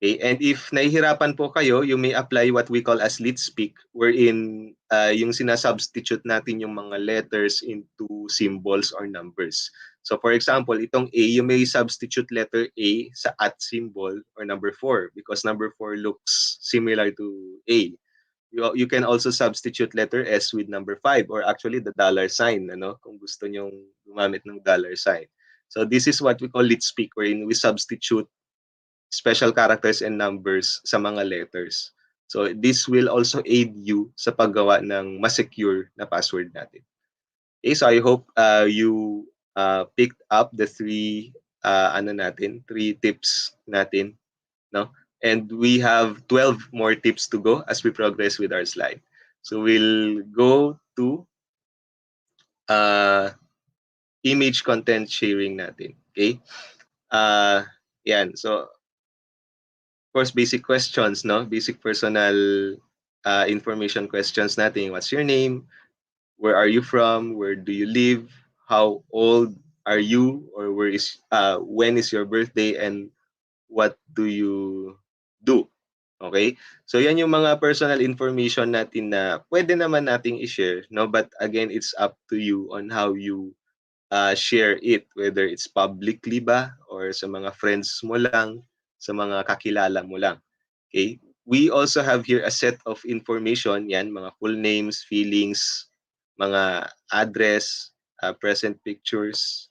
Okay? And if nahihirapan po kayo, you may apply what we call as lit speak, wherein yung sinasubstitute natin yung mga letters into symbols or numbers. So for example, itong A, you may substitute letter A sa at symbol or number 4 because number 4 looks similar to A. You can also substitute letter S with number 5 or actually the dollar sign, ano, kung gusto nyong gumamit ng dollar sign. So this is what we call lit speak, wherein we substitute special characters and numbers sa mga letters. So this will also aid you sa paggawa ng mas secure na password natin. Okay, so I hope you picked up the three tips natin, no? And we have 12 more tips to go as we progress with our slide. So we'll go to image content sharing natin. Okay? Yan. So of course, basic questions, no? Basic personal information questions natin. What's your name? Where are you from? Where do you live? How old are you? Or when is your birthday? And what do you do? Okay? So yan yung mga personal information natin na pwede naman nating i-share, no? But again, it's up to you on how you share it, whether it's publicly ba or sa mga friends mo lang, sa mga kakilala mo lang. Okay? We also have here a set of information, yan, mga full names, feelings, mga address, present pictures,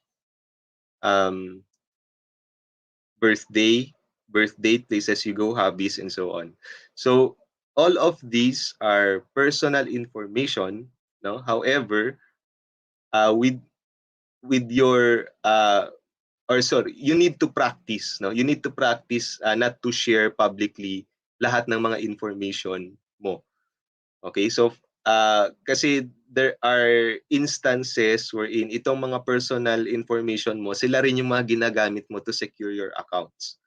birthday, places you go, hobbies, and so on. So all of these are personal information, no? However, with your you need to practice, no? You need to practice not to share publicly lahat ng mga information mo. Okay? So Kasi there are instances wherein itong mga personal information mo, sila rin yung mga ginagamit mo to secure your accounts.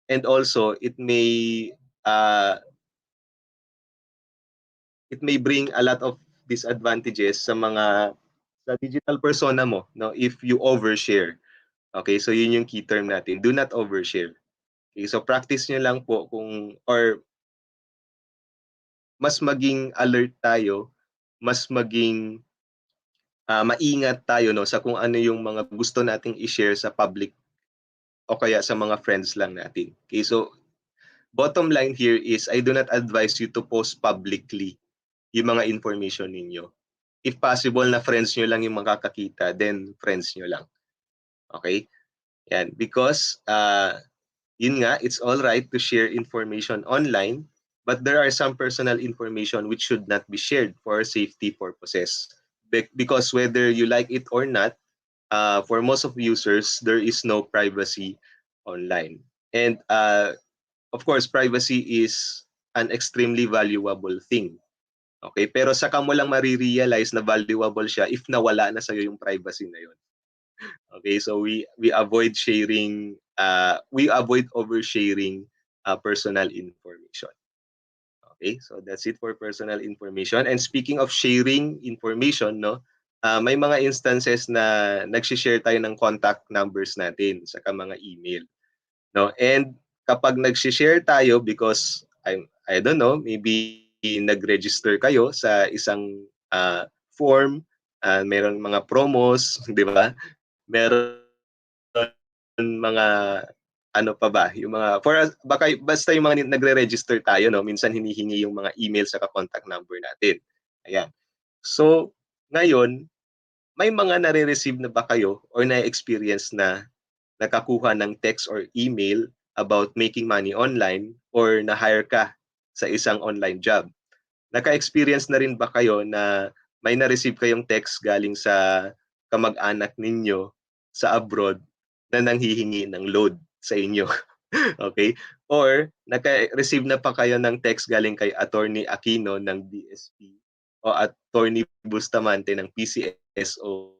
And also, uh, it may bring a lot of disadvantages sa digital persona mo, no, if you overshare. Okay, so yun yung key term natin. Do not overshare. Okay, so practice nyo lang po or mas maging alert tayo, mas maging maingat tayo, no, sa kung ano yung mga gusto nating i-share sa public o kaya sa mga friends lang natin. Okay, so bottom line here is I do not advise you to post publicly yung mga information ninyo. If possible na friends nyo lang yung makakakita, then friends nyo lang. Okay? Yan. Because, yun nga, it's all right to share information online, but there are some personal information which should not be shared for safety purposes. Because whether you like it or not, for most of users, there is no privacy online. And of course, privacy is an extremely valuable thing. Okay, pero saka mo lang marirealize na valuable siya if nawala na sa'yo yung privacy na yun. Okay, so we avoid oversharing personal information. Okay, so that's it for personal information. And speaking of sharing information, no, may mga instances na nag-share tayo ng contact numbers natin sa mga email, no? And kapag nag-share tayo because I don't know, maybe nag-register kayo sa isang form, meron mga promos, di ba? Meron mga ano pa ba, yung mga basta yung mga nagre-register tayo, no, minsan hinihingi yung mga email sa contact number natin. Ayan. So, ngayon, may mga nare-receive na ba kayo or na-experience na nakakuha ng text or email about making money online or na-hire ka sa isang online job? Naka-experience na rin ba kayo na may na-receive kayong text galing sa kamag-anak ninyo sa abroad na nanghihingi ng load sa inyo? Okay? Or naka-receive na pa kayo ng text galing kay Attorney Aquino ng DSP o Attorney Bustamante ng PCSO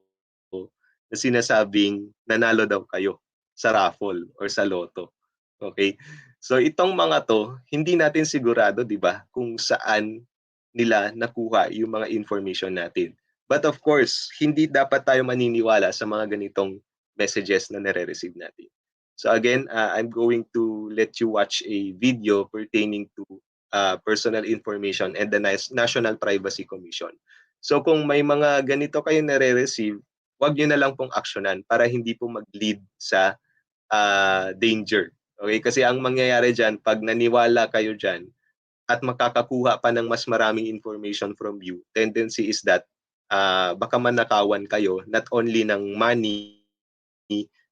na sinasabing nanalo daw kayo sa raffle or sa loto? Okay? So itong mga to, hindi natin sigurado, 'di ba, kung saan nila nakuha yung mga information natin. But of course, hindi dapat tayo maniniwala sa mga ganitong messages na nare-receive natin. So again, I'm going to let you watch a video pertaining to personal information and the National Privacy Commission. So kung may mga ganito kayo nare-receive, huwag nyo na lang pong aksyonan para hindi po mag-lead sa danger. Okay? Kasi ang mangyayari dyan, pag naniwala kayo dyan, at makakakuha pa ng mas maraming information from you, tendency is that baka manakawan kayo not only ng money,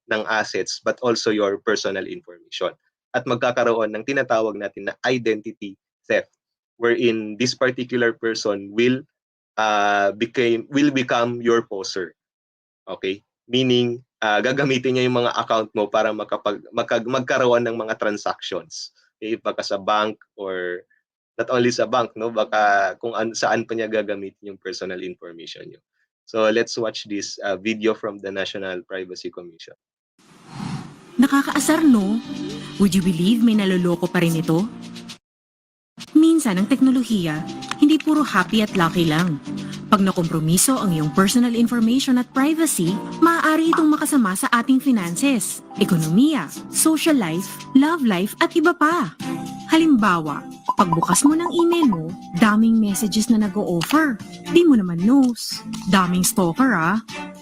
ng assets, but also your personal information. At magkakaroon ng tinatawag natin na identity theft, wherein this particular person will become your poser. Okay? Meaning, gagamitin niya yung mga account mo para magkaroon ng mga transactions. Okay? Baka sa bank or not only sa bank, no, baka kung saan pa niya gagamitin yung personal information niyo. So let's watch this video from the National Privacy Commission. Nakakaasar, no? Would you believe may naloloko pa rin ito? Minsan ang teknolohiya, hindi puro happy at lucky lang. Pag nakompromiso ang iyong personal information at privacy, maaari itong makasama sa ating finances, ekonomiya, social life, love life at iba pa. Halimbawa, pagbukas mo ng email mo, daming messages na nag-o-offer. Di mo naman knows. Daming stalker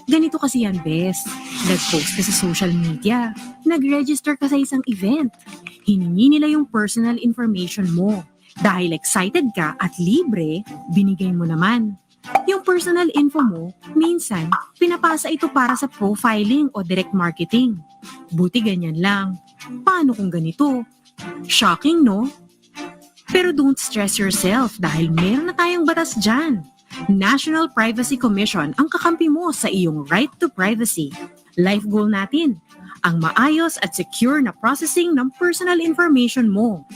Ganito kasi yan, bes. Nag-post ka sa social media. Nag-register ka sa isang event. Hiningi nila yung personal information mo. Dahil excited ka at libre, binigay mo naman. Yung personal info mo, minsan, pinapasa ito para sa profiling o direct marketing. Buti ganyan lang. Paano kung ganito? Shocking, no? Pero don't stress yourself dahil meron na tayong batas dyan. National Privacy Commission ang kakampi mo sa iyong right to privacy. Life goal natin, ang maayos at secure na processing ng personal information mo.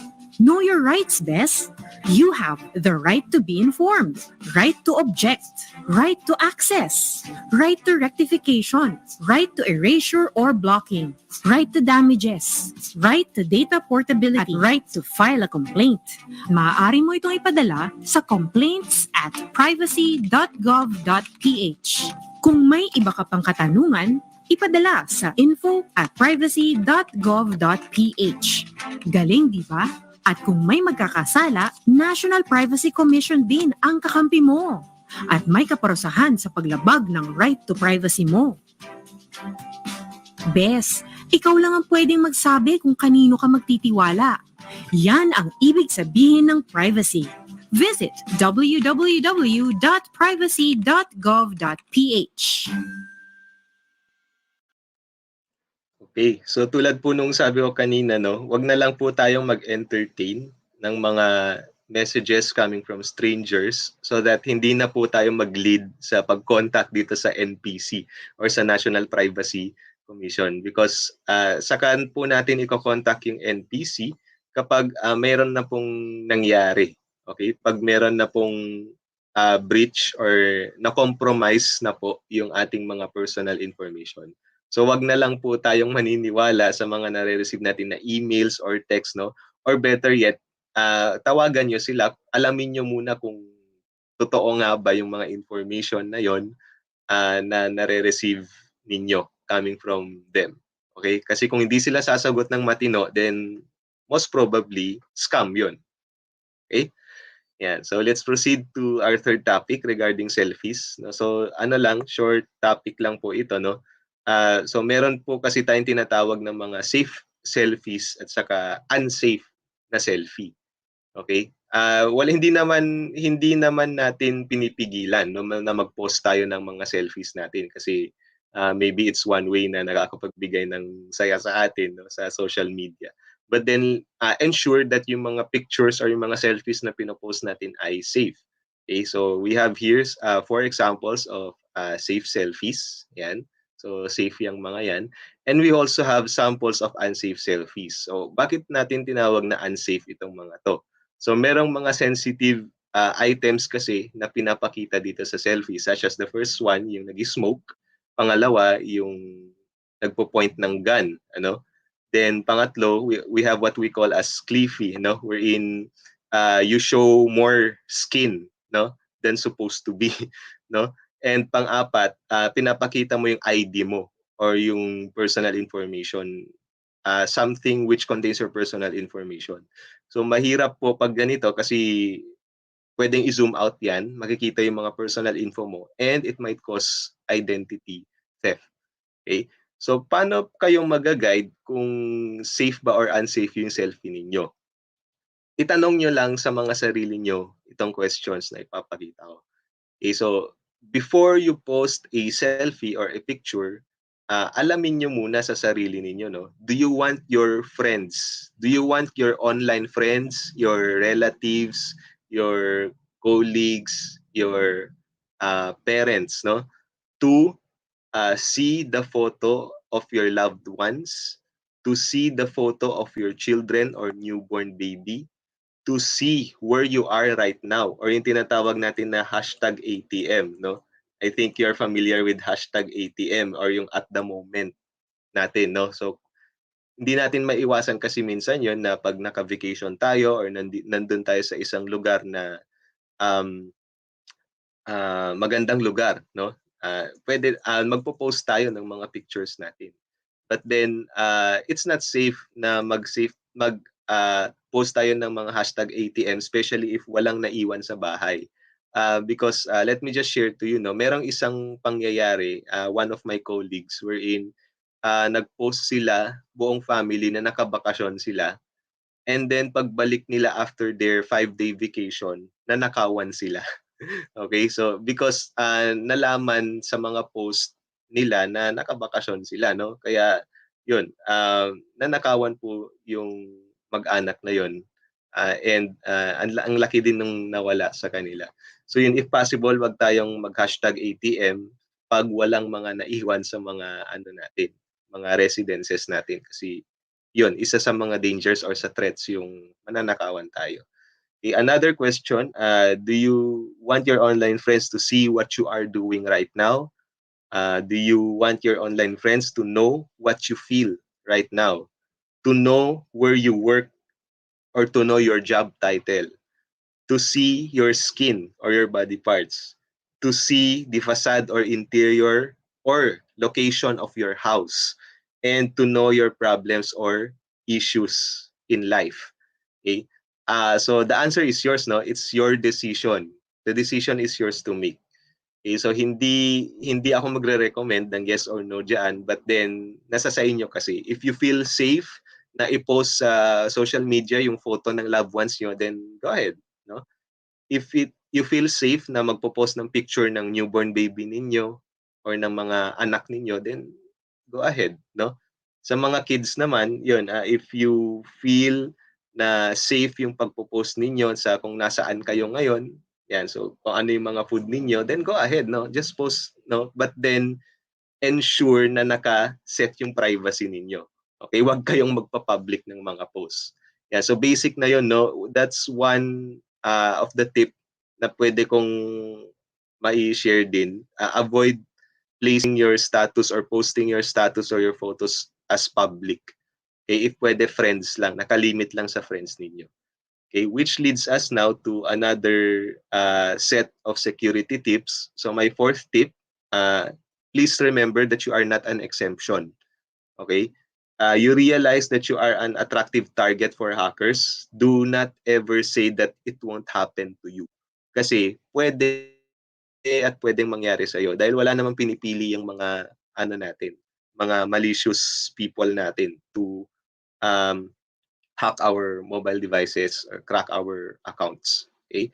Know your rights, bes. You have the right to be informed, right to object, right to access, right to rectification, right to erasure or blocking, right to damages, right to data portability, at right to file a complaint. Maaari mo itong ipadala sa complaints@privacy.gov.ph. Kung may iba ka pang katanungan, ipadala sa info@privacy.gov.ph. Galing, di ba? At kung may magkakasala, National Privacy Commission din ang kakampi mo. At may kaparusahan sa paglabag ng right to privacy mo. Bes, ikaw lang ang pwedeng magsabi kung kanino ka magtitiwala. Yan ang ibig sabihin ng privacy. Visit www.privacy.gov.ph. Okay, so tulad po nung sabi ko kanina, no, wag na lang po tayong mag-entertain ng mga messages coming from strangers so that hindi na po tayo mag-lead sa pag-contact dito sa NPC or sa National Privacy Commission because saka po natin i-contact yung NPC kapag meron na pong nangyari. Okay, pag meron na pong breach or na-compromise na po yung ating mga personal information. So wag na lang po tayong maniniwala sa mga nare-receive natin na emails or text, no? Or better yet, tawagan nyo sila, alamin nyo muna kung totoo nga ba yung mga information na yon na nare-receive ninyo coming from them. Okay? Kasi kung hindi sila sasagot ng matino, then most probably scam yon. Okay? Yan. So let's proceed to our third topic regarding selfies. No? So ano lang, short topic lang po ito, no? So meron po kasi tayong tinatawag ng mga safe selfies at saka unsafe na selfie. Okay? Hindi naman natin pinipigilan no na mag-post tayo ng mga selfies natin kasi maybe it's one way na nakakapagbigay ng saya sa atin no, sa social media. But then ensure that yung mga pictures or yung mga selfies na pinopost natin ay safe. Okay? So we have here 4 examples of safe selfies. Yan. So safe yung mga yan. And we also have samples of unsafe selfies. So bakit natin tinawag na unsafe itong mga to? So merong mga sensitive items kasi na pinapakita dito sa selfie such as the first one, yung nag-smoke. Pangalawa, yung nagpo-point ng gun. Ano? Then pangatlo, we have what we call as cliffy, no? Wherein you show more skin, no? Than supposed to be, no? And pang-apat, pinapakita mo yung ID mo or yung personal information, something which contains your personal information. So mahirap po pag ganito kasi pwedeng i-zoom out yan, makikita yung mga personal info mo, and it might cause identity theft. Okay? So paano kayong mag-guide kung safe ba or unsafe yung selfie ninyo? Itanong nyo lang sa mga sarili nyo itong questions na ipapakita ko. Okay, so before you post a selfie or a picture, alamin nyo muna sa sarili ninyo, no? Do you want your friends, do you want your online friends, your relatives, your colleagues, your parents, no? To see the photo of your loved ones, to see the photo of your children or newborn baby, to see where you are right now or yung tinatawag natin na hashtag ATM, no? I think you're familiar with hashtag ATM or yung at the moment natin, no? So, hindi natin maiwasan kasi minsan yon na pag naka-vacation tayo or nandun tayo sa isang lugar na um, magandang lugar, no? Pwede magpo-post tayo ng mga pictures natin. But then it's not safe na post tayo ng mga hashtag ATM especially if walang naiwan sa bahay. Because let me just share to you, no, merong isang pangyayari, one of my colleagues wherein nag-post sila, buong family na nakabakasyon sila. And then pagbalik nila after their 5-day vacation, nanakawan sila. Okay, so because nalaman sa mga post nila na nakabakasyon sila, no? Kaya yun, nanakawan po yung mag-anak na yun. And ang laki din nung nawala sa kanila. So yun, if possible, wag tayong mag-hashtag ATM pag walang mga naiwan sa mga ano natin, mga residences natin kasi yun, isa sa mga dangers or sa threats yung mananakawan tayo. Okay, another question, do you want your online friends to see what you are doing right now? Do you want your online friends to know what you feel right now? To know where you work or to know your job title? To see your skin or your body parts? To see the facade or interior or location of your house? And to know your problems or issues in life? Okay? So the answer is yours, no? It's your decision. The decision is yours to make. Okay, so hindi ako magre-recommend ng yes or no diyan, but then nasa sa inyo kasi. If you feel safe na i-post sa social media yung photo ng loved ones nyo, then go ahead, no? If you feel safe na magpo-post ng picture ng newborn baby ninyo or ng mga anak ninyo, then go ahead, no? Sa mga kids naman, yun, if you feel na safe yung pagpo-post ninyo sa kung nasaan kayo ngayon, yan, so kung ano yung mga food ninyo, then go ahead, no? Just post, no? But then ensure na naka-set yung privacy ninyo. Okay, wag kayong magpa-public ng mga posts. Yeah, so basic na yun, no? That's one of the tip na pwede kong mai-share din. Avoid placing your status or posting your status or your photos as public. Okay, if pwede friends lang, nakalimit lang sa friends ninyo. Okay, which leads us now to another set of security tips. So my fourth tip, please remember that you are not an exemption. Okay? You realize that you are an attractive target for hackers. Do not ever say that it won't happen to you. Kasi pwede at pwedeng mangyari sa'yo dahil wala namang pinipili yung mga ano natin, mga malicious people natin to hack our mobile devices or crack our accounts. Okay?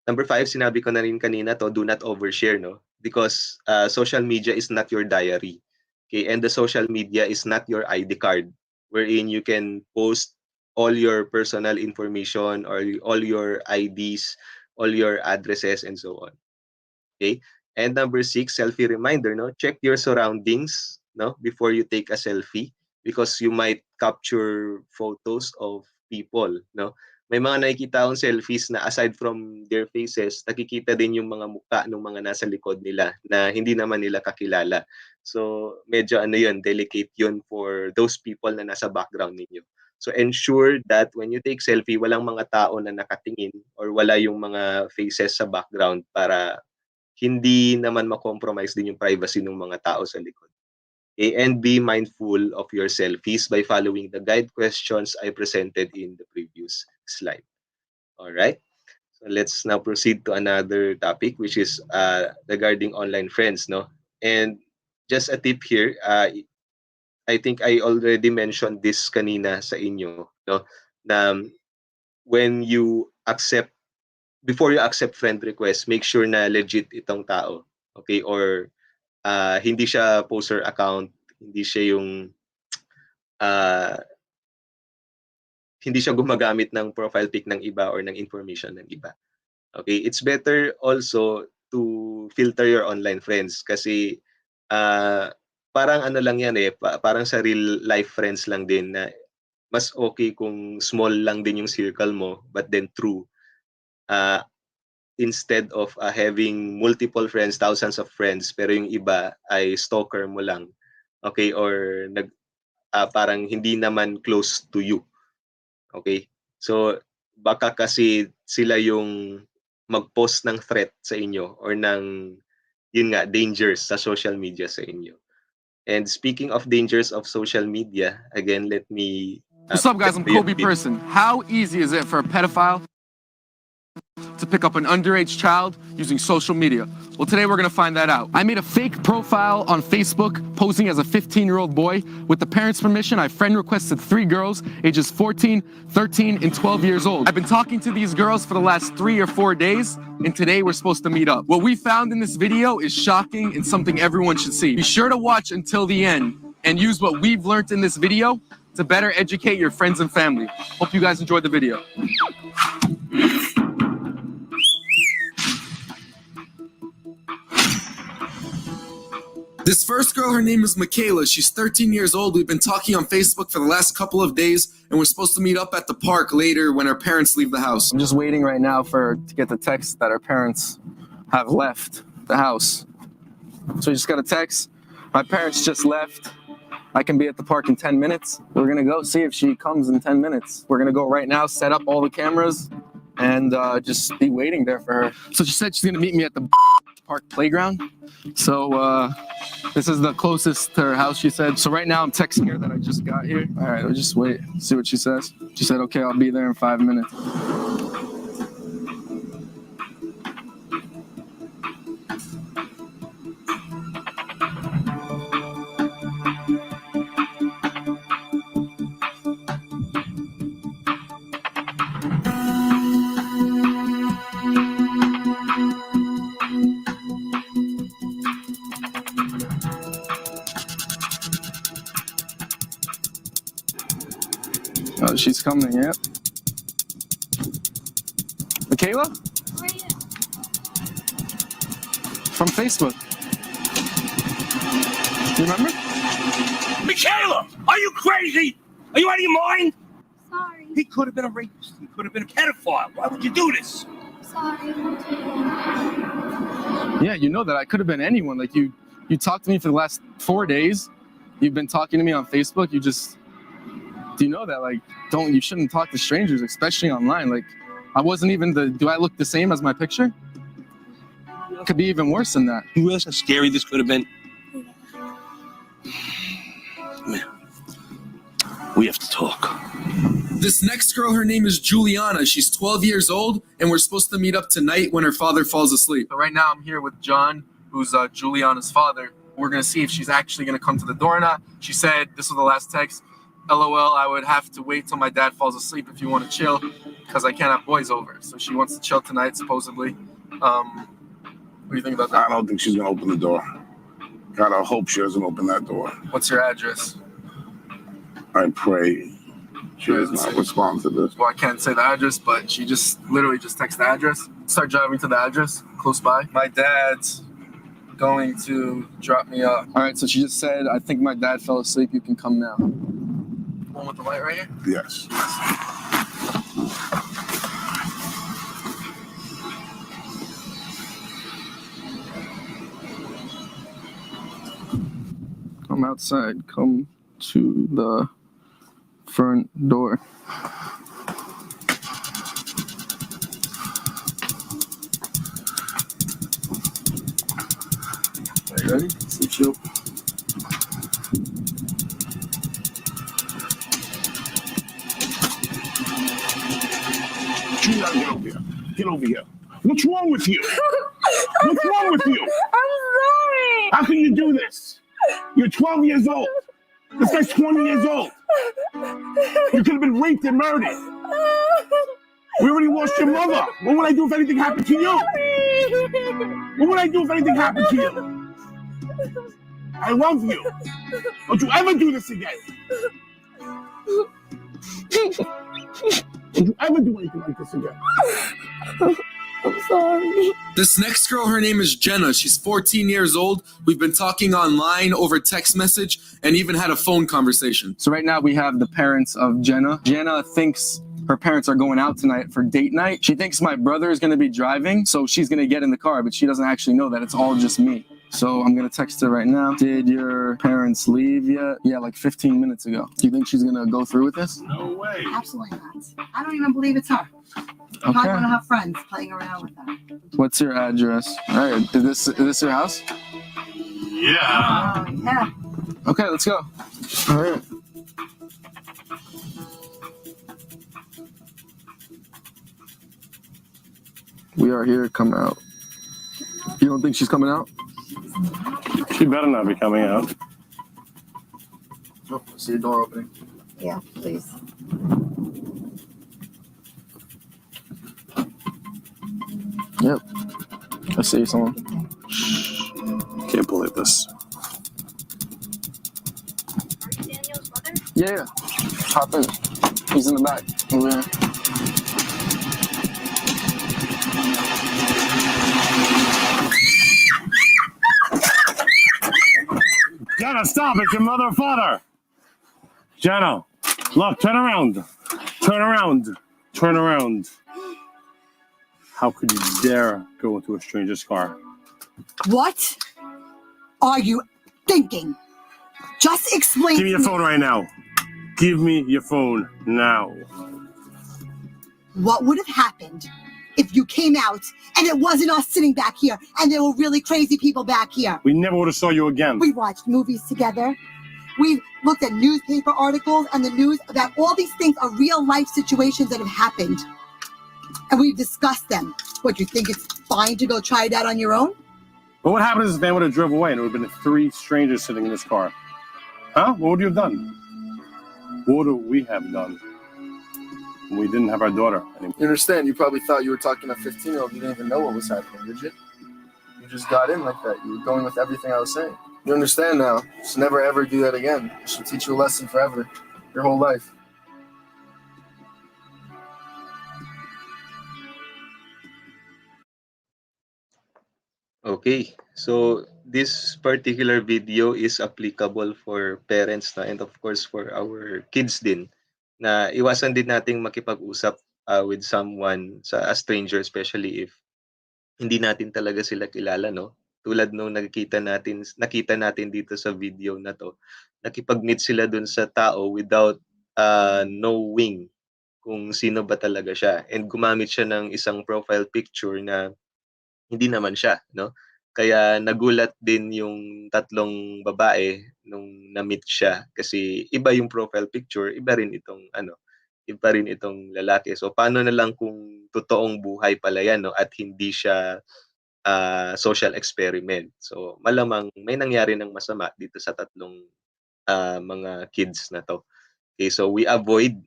Number 5, sinabi ko na rin kanina to, do not overshare, no? Because social media is not your diary. Okay? And the social media is not your ID card wherein you can post all your personal information or all your IDs, all your addresses, and so on. Okay? And number 6, selfie reminder, no? Check your surroundings, no? Before you take a selfie because you might capture photos of people, no? May mga nakikita akong selfies na aside from their faces, nakikita din yung mga mukha ng mga nasa likod nila na hindi naman nila kakilala. So, medyo ano yun, delicate yun for those people na nasa background ninyo. So, ensure that when you take selfie, walang mga tao na nakatingin or wala yung mga faces sa background para hindi naman ma-compromise din yung privacy ng mga tao sa likod. Okay? And be mindful of your selfies by following the guide questions I presented in the previous slide. All right. So let's now proceed to another topic, which is regarding online friends, no? And just a tip here, I think I already mentioned this kanina sa inyo, no? Na when you accept, before you accept friend request, make sure na legit itong tao. Okay? Or hindi siya poster account, hindi siya yung hindi siya gumagamit ng profile pic ng iba or ng information ng iba. Okay, it's better also to filter your online friends kasi parang ano lang yan parang sa real life friends lang din na mas okay kung small lang din yung circle mo but then true. Instead of having multiple friends, thousands of friends, pero yung iba ay stalker mo lang. Okay, or parang hindi naman close to you. Okay? So, baka kasi sila yung mag-post ng threat sa inyo or ng, yun nga, dangers sa social media sa inyo. And speaking of dangers of social media, again, let me... What's up, guys? I'm Kobe Person. How easy is it for a pedophile to pick up an underage child using social media? Well, today we're gonna find that out. I made a fake profile on Facebook posing as a 15-year-old boy. With the parents' permission, I friend requested 3 girls, ages 14, 13, and 12 years old. I've been talking to these girls for the last 3 or 4 days, and today we're supposed to meet up. What we found in this video is shocking and something everyone should see. Be sure to watch until the end and use what we've learned in this video to better educate your friends and family. Hope you guys enjoyed the video. This first girl, her name is Michaela. She's 13 years old. We've been talking on Facebook for the last couple of days, and we're supposed to meet up at the park later when our parents leave the house. I'm just waiting right now to get the text that our parents have left the house. So I just got a text. My parents just left. I can be at the park in 10 minutes. We're gonna go see if she comes in 10 minutes. We're gonna go right now, set up all the cameras, and just be waiting there for her. So she said she's gonna meet me at the park playground. So this is the closest to her house, she said. So right now I'm texting her that I just got here. All right, I'll just wait, see what she says. She said, okay, I'll be there in 5 minutes. Oh, she's coming, yep. Michaela? From Facebook. You remember? Michaela, are you crazy? Are you out of your mind? Sorry. He could have been a rapist. He could have been a pedophile. Why would you do this? Sorry. Yeah, you know that I could have been anyone. Like you talked to me for the last 4 days. You've been talking to me on Facebook. Do you know that? Like, you shouldn't talk to strangers, especially online. Like, I wasn't even do I look the same as my picture? It could be even worse than that. You realize how scary this could have been? Man, we have to talk. This next girl, her name is Juliana. She's 12 years old, and we're supposed to meet up tonight when her father falls asleep. So right now I'm here with John, who's Juliana's father. We're going to see if she's actually going to come to the door or not. She said, this was the last text, LOL, I would have to wait till my dad falls asleep if you want to chill, because I can't have boys over. So she wants to chill tonight, supposedly. What do you think about that? I don't think she's going to open the door. Gotta hope she doesn't open that door. What's your address? I pray she does not respond to this. Well, I can't say the address, but she literally just texted the address. Start driving to the address close by. My dad's going to drop me off. All right, so she just said, I think my dad fell asleep. You can come now. One with the light right here? Yes. I'm outside. Come to the front door. Are you ready? Sit chill. Juliana, get over here. Get over here. What's wrong with you? What's wrong with you? I'm sorry. How can you do this? You're 12 years old. This guy's 20 years old. You could have been raped and murdered. We already lost your mother. What would I do if anything happened to you? What would I do if anything happened to you? I love you. Don't you ever do this again. Don't you ever do anything like this again. I'm sorry. This next girl, her name is Jenna. She's 14 years old. We've been talking online over text message and even had a phone conversation. So right now we have the parents of Jenna. Jenna thinks her parents are going out tonight for date night. She thinks my brother is going to be driving, so she's going to get in the car, but she doesn't actually know that it's all just me. So I'm going to text her right now. Did your parents leave yet? Yeah, like 15 minutes ago. Do you think she's going to go through with this? No way. Absolutely not. I don't even believe it's her. I'm Okay. not going to have friends playing around with her. What's your address? All right, is this your house? Yeah. Yeah. Okay, let's go. All right. We are here. Come out. You don't think she's coming out? She better not be coming out. Oh, I see a door opening. Yeah, please. Yep. I see someone. Can't believe this. Yeah. Hop in. He's in the back. Over here. Jenna, stop. It's your mother and father. Jenna, look, turn around. Turn around. Turn around. How could you dare go into a stranger's car? What are you thinking? Just explain. Give me your phone right now. Give me your phone now. What would have happened if you came out and it wasn't us sitting back here and there were really crazy people back here? We never would have saw you again. We watched movies together. We looked at newspaper articles and the news about all these things are real life situations that have happened. And we've discussed them. What, you think it's fine to go try it out on your own? But what happened is this van would have drove away and it would have been 3 strangers sitting in this car. Huh? What would you have done? What would we have done? We didn't have our daughter anymore. You understand? You probably thought you were talking to a 15-year-old. You didn't even know what was happening, did you? You just got in like that. You were going with everything I was saying. You understand now. Just never ever do that again. It should teach you a lesson forever. Your whole life. Okay, so this particular video is applicable for parents na and of course for our kids din na iwasan din nating makipag-usap with someone a stranger, especially if hindi natin talaga sila kilala, no? Tulad nung nakita natin dito sa video na to, nakipag-meet sila dun sa tao without knowing kung sino ba talaga siya, and gumamit siya ng isang profile picture na hindi naman siya, no? Kaya nagulat din yung tatlong babae nung na-meet siya kasi iba yung profile picture, iba rin itong lalaki. So paano na lang kung totoong buhay pala yan, no? At hindi siya social experiment. So malamang may nangyari ng masama dito sa tatlong mga kids na to. Okay, so we avoid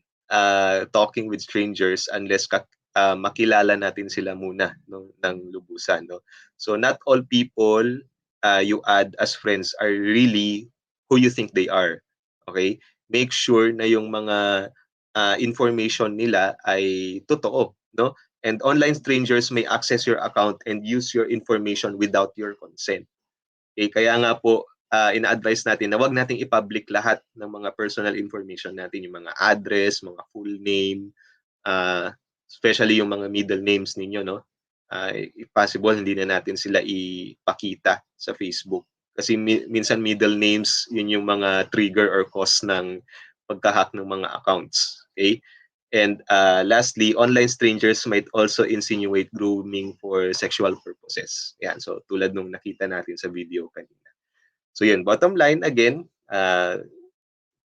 talking with strangers unless makilala natin sila muna, no, ng lubusan, no. So not all people you add as friends are really who you think they are. Okay? Make sure na yung mga information nila ay totoo, no? And online strangers may access your account and use your information without your consent. Okay, kaya nga po ina-advise natin na wag nating i-public lahat ng mga personal information natin, yung mga address, mga full name, especially yung mga middle names ninyo, no? If possible, hindi na natin sila ipakita sa Facebook. Kasi minsan middle names, yun yung mga trigger or cause ng pagka-hack ng mga accounts. Okay? And lastly, online strangers might also insinuate grooming for sexual purposes. Yan, so tulad nung nakita natin sa video kanina. So yun, bottom line again,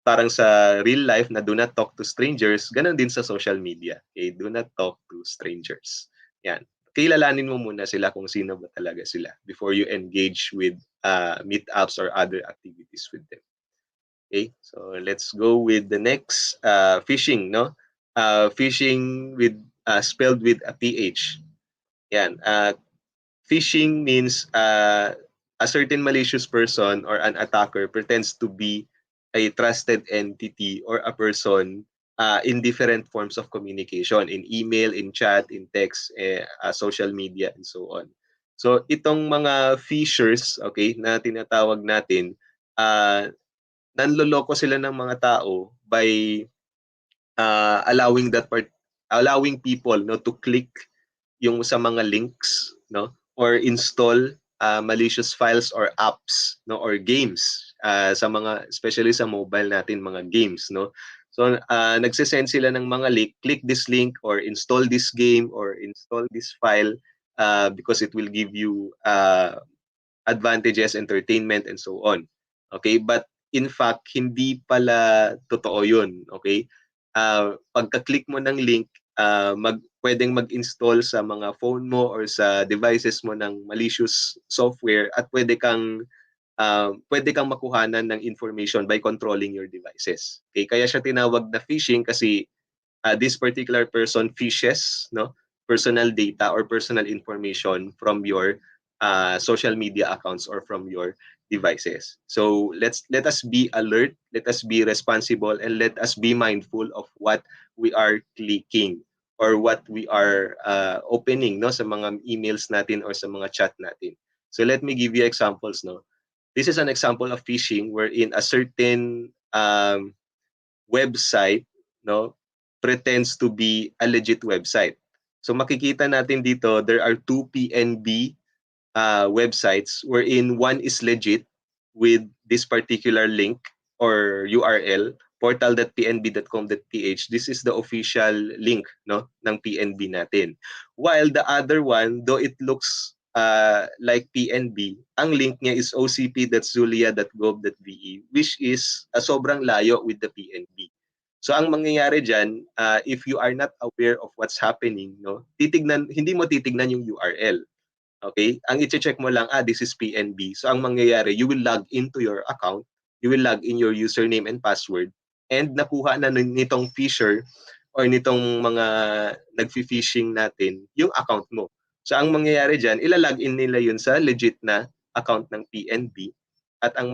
parang sa real life na do not talk to strangers, ganun din sa social media. Okay? Do not talk to strangers. Yan. Kilalanin mo muna sila kung sino ba talaga sila before you engage with meetups or other activities with them. Okay? So let's go with the next phishing, no? Phishing with spelled with a PH. Yan. Phishing means a certain malicious person or an attacker pretends to be a trusted entity or a person in different forms of communication, in email, in chat, in text, social media, and so on. So itong mga phishers, okay, na tinatawag natin, nanloloko sila ng mga tao by allowing people, no, to click yung sa mga links, no, or install malicious files or apps, no, or games sa mga, especially sa mobile natin, mga games, no. So nagsesend sila ng mga link, click this link or install this game or install this file because it will give you advantages, entertainment, and so on. Okay, but in fact, hindi pala totoo yun. Okay, pagka-click mo ng link, pwedeng mag-install sa mga phone mo or sa devices mo ng malicious software at pwede kang makuhanan ng information by controlling your devices. Okay, kaya siya tinawag na phishing kasi this particular person fishes, no, personal data or personal information from your social media accounts or from your devices. So let us be alert, let us be responsible, and let us be mindful of what we are clicking or what we are opening, no, sa mga emails natin or sa mga chat natin. So let me give you examples, no. this is an example of phishing wherein a certain website, no, pretends to be a legit website. So makikita natin dito, there are two PNB websites wherein one is legit with this particular link or URL, portal.pnb.com.ph. This is the official link, no, ng PNB natin. While the other one, though it looks like PNB, ang link niya is ocp.zulia.gov.ve, which is sobrang layo with the PNB. So ang mangyayari diyan, if you are not aware of what's happening, no, hindi mo titignan yung URL. Okay? Ang i-check mo lang, this is PNB. So ang mangyayari, you will log into your account, you will log in your username and password, and nakuha na nitong fisher or nitong mga nagfi-phishing natin yung account mo. So ang mangyayari dyan, ilalog in nila yun sa legit na account ng PNB at ang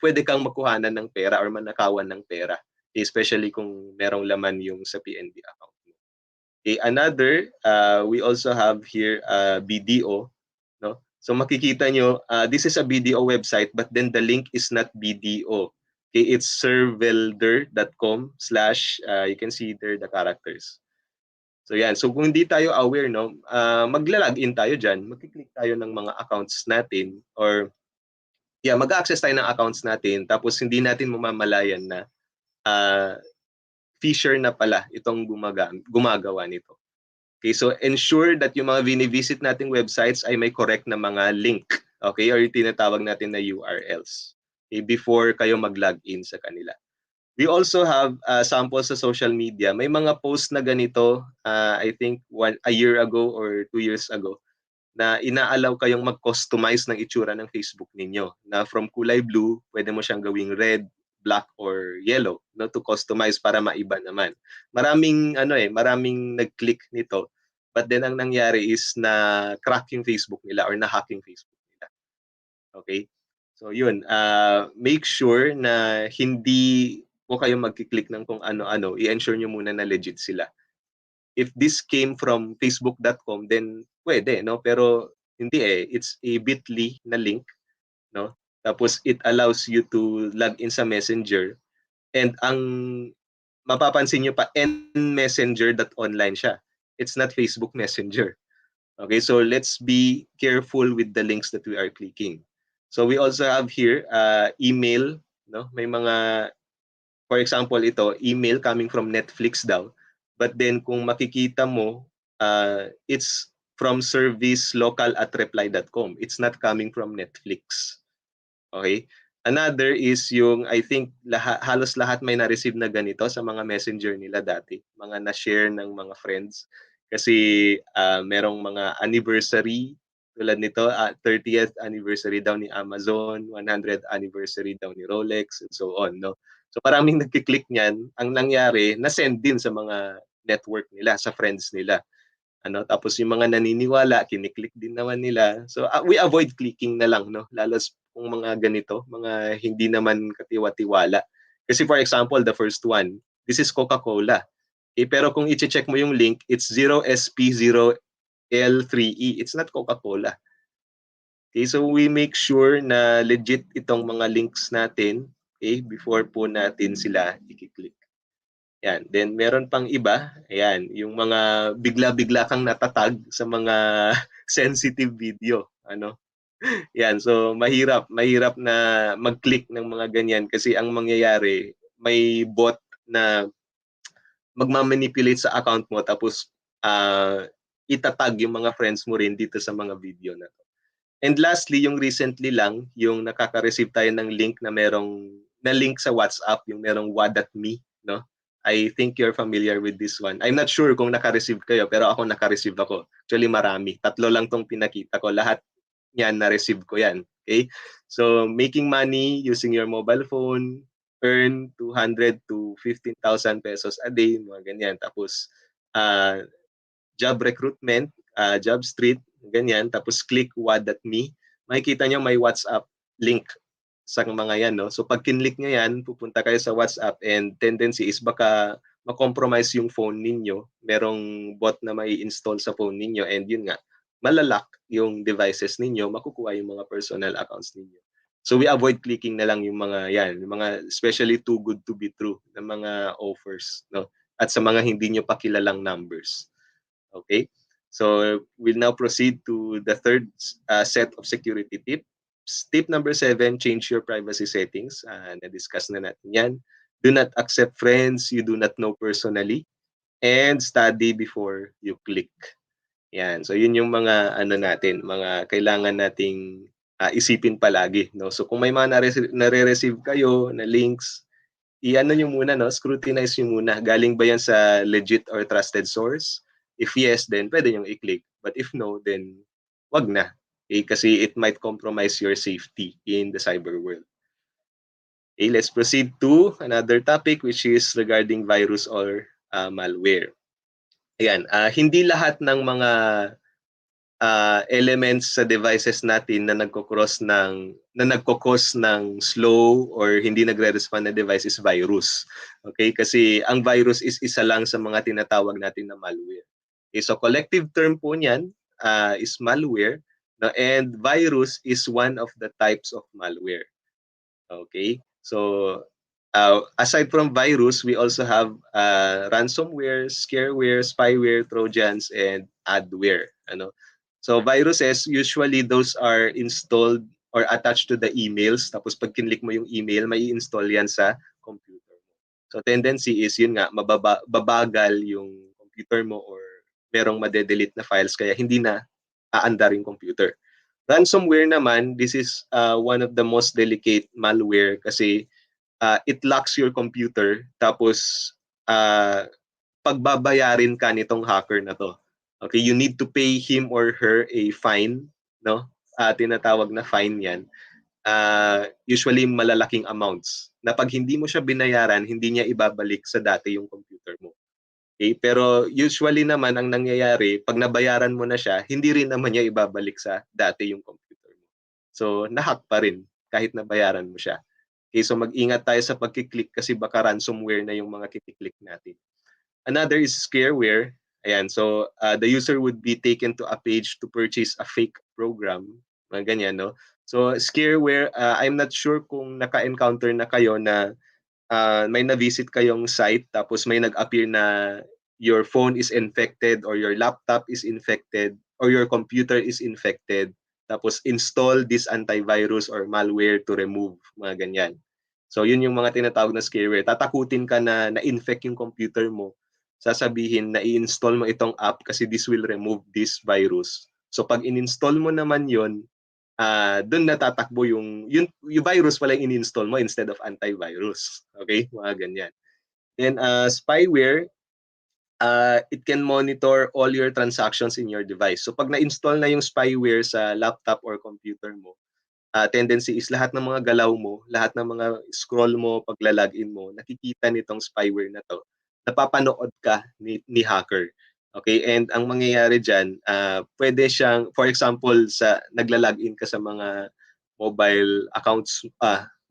pwede kang makuhanan ng pera or manakawan ng pera, especially kung merong laman yung sa PNB account. Okay, another, we also have here BDO. No? So makikita nyo, this is a BDO website, but then the link is not BDO. Okay, it's servelder.com/ you can see there the characters. So yan, so kung hindi tayo aware, no, magla-login tayo dyan, magkiklik tayo ng mga accounts natin or mag-access tayo ng accounts natin tapos hindi natin mamamalayan na fisher na pala itong gumagawa nito. Okay, so ensure that yung mga vini-visit nating websites ay may correct na mga link, okay, or yung tinatawag natin na URLs, okay, before kayo mag-login sa kanila. We also have samples sa social media. May mga post na ganito, I think a year ago or 2 years ago, na inaalaw kayong mag-customize ng itsura ng Facebook ninyo. Na from kulay blue, pwede mo siyang gawing red, black, or yellow, no, to customize para maiba naman. Maraming nag-click nito. But then ang nangyari is na crack yung Facebook nila or na-hack yung Facebook nila. Okay? So yun, make sure na hindi po kayo magkiklik ng kung ano-ano. I-ensure nyo muna na legit sila. If this came from facebook.com, then pwede, no? Pero hindi it's a bit.ly na link, no? Tapos it allows you to log in sa Messenger and ang mapapansin nyo pa, messenger.online siya. It's not Facebook Messenger. Okay, so let's be careful with the links that we are clicking. So we also have here email, no? May mga, for example, ito, email coming from Netflix daw. But then kung makikita mo, it's from service local@reply.com. It's not coming from Netflix. Okay? Another is yung, I think, halos lahat may na-receive na ganito sa mga messenger nila dati. Mga na-share ng mga friends. Kasi merong mga anniversary, tulad nito, 30th anniversary daw ni Amazon, 100th anniversary daw ni Rolex, and so on. No? So maraming nagkiklik niyan. Ang nangyari, na-send din sa mga network nila, sa friends nila. Tapos yung mga naniniwala, kiniklik din naman nila. So we avoid clicking na lang, no? Lalo kung mga ganito, mga hindi naman katiwa-tiwala. Kasi for example, the first one, this is Coca-Cola. Pero kung i-check mo yung link, it's 0SP0L3E. It's not Coca-Cola. Okay, so we make sure na legit itong mga links natin, okay, before po natin sila i-click. Yan. Then meron pang iba, ayan, yung mga bigla-bigla kang natatag sa mga sensitive video, Yan, so mahirap na mag-click ng mga ganyan kasi ang mangyayari, may bot na magmamanipulate sa account mo tapos itatag yung mga friends mo rin dito sa mga video na to. And lastly, yung recently lang, yung nakaka-receive tayo ng link na merong na link sa WhatsApp, yung merong wad.me, no? I think you're familiar with this one. I'm not sure kung naka-receive kayo, pero ako naka-receive ako. Actually, marami. 3 lang tong pinakita ko. Lahat yan, na-receive ko yan. Okay? So, making money using your mobile phone, earn 200 to 15,000 pesos a day, mga ganyan. Tapos, job recruitment, job street, ganyan. Tapos, click wad.me. Makikita nyo may WhatsApp link sa mga yan, no? So pag kinlik nyo yan, pupunta kayo sa WhatsApp and tendency is baka ma-compromise yung phone ninyo. Merong bot na may install sa phone ninyo and yun nga, malalock yung devices ninyo, makukuha yung mga personal accounts ninyo. So we avoid clicking na lang yung mga yan, yung mga especially too good to be true na mga offers, no? At sa mga hindi nyo pa kilalang numbers. Okay? So we'll now proceed to the third set of security tips. Tip number 7, change your privacy settings. Na-discuss na natin yan. Do not accept friends you do not know personally and study before you click. Yan. So yun yung mga ano natin, mga kailangan nating isipin palagi, no? So kung may mga nare-receive kayo na links, i-ano nyo muna, no? Scrutinize nyo muna. Galing ba yan sa legit or trusted source? If yes, then pwede nyo i-click. But if no, then wag na. Okay? Kasi it might compromise your safety in the cyber world. Okay, let's proceed to another topic which is regarding virus or malware. Ayan, hindi lahat ng mga elements sa devices natin na nagko-cause ng slow or hindi nagre-respond na device is virus. Okay? Kasi ang virus is isa lang sa mga tinatawag natin na malware. Okay, so collective term po niyan is malware, no? And virus is one of the types of malware. Okay? So aside from virus, we also have ransomware, scareware, spyware, trojans, and adware. Ano? So viruses, usually those are installed or attached to the emails. Tapos pag kinlik mo yung email, may install yan sa computer. So tendency is yun nga, babagal yung computer mo or merong madedelete na files kaya hindi na aandar yung computer. Ransomware naman, this is one of the most delicate malware kasi it locks your computer tapos pagbabayarin ka nitong hacker na to. Okay, you need to pay him or her a fine, no? Tinatawag na fine 'yan. Usually malalaking amounts. Na pag hindi mo siya binayaran, hindi niya ibabalik sa dati yung computer mo. Okay, pero usually naman ang nangyayari, pag nabayaran mo na siya, hindi rin naman niya ibabalik sa dati yung computer mo. So, nahack pa rin kahit nabayaran mo siya. Okay, so mag-ingat tayo sa pagkiklik kasi baka ransomware na yung mga kiniklik natin. Another is scareware. Ayan, so the user would be taken to a page to purchase a fake program. Mga ganyan, no? So scareware, I'm not sure kung naka-encounter na kayo na may na-visit kayong site tapos may nag-appear na your phone is infected or your laptop is infected or your computer is infected tapos install this antivirus or malware to remove, mga ganyan. So yun yung mga tinatawag na scareware. Tatakutin ka na na-infect yung computer mo, sasabihin na i-install mo itong app kasi this will remove this virus. So pag in-install mo naman yon, doon natatakbo yung virus pala yung in-install mo instead of antivirus. Okay? Mga ganyan. Then spyware, it can monitor all your transactions in your device. So pag na-install na yung spyware sa laptop or computer mo, tendency is lahat ng mga galaw mo, lahat ng mga scroll mo, pagla-login mo, nakikita nitong spyware na to. Napapanood ka ni hacker. Okay, and ang mangyayari diyan, pwede siyang, for example, sa nagla-login ka sa mga mobile accounts,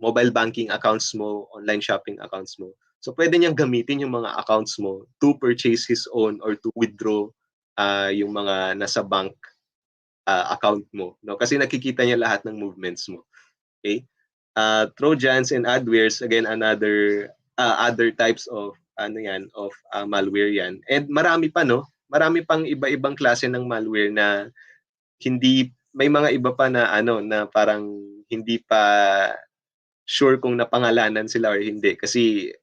mobile banking accounts mo, online shopping accounts mo. So pwede niyang gamitin yung mga accounts mo to purchase his own or to withdraw yung mga nasa bank account mo, no? Kasi nakikita niya lahat ng movements mo. Okay? Trojans and adwares, again, other types of malware yan. And marami pa, no? Marami pang iba-ibang klase ng malware na may mga iba pa na na parang hindi pa sure kung napangalanan sila or hindi kasi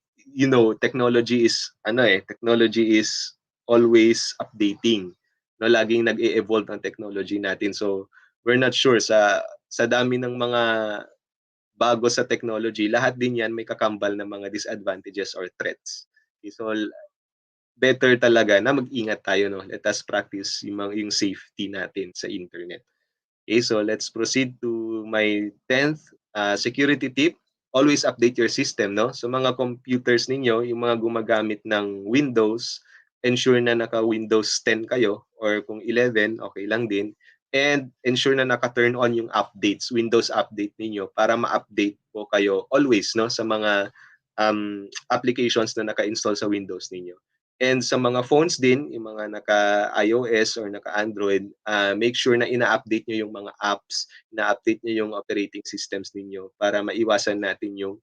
technology is always updating, no? Laging nag-e-evolve ang technology natin, so we're not sure sa dami ng mga bago sa technology, lahat din yan may kakambal na mga disadvantages or threats. Okay, so better talaga na mag-ingat tayo, no? Let us practice yung safety natin sa internet. Okay, so let's proceed to my 10th security tip. Always update your system, no? So mga computers ninyo, yung mga gumagamit ng Windows, ensure na naka Windows 10 kayo or kung 11, okay lang din. And ensure na naka-turn on yung updates, Windows update ninyo para ma-update po kayo always, no, sa mga applications na naka-install sa Windows ninyo. And sa mga phones din, yung mga naka-iOS or naka-Android, make sure na ina-update nyo yung mga apps, ina-update nyo yung operating systems ninyo para maiwasan natin yung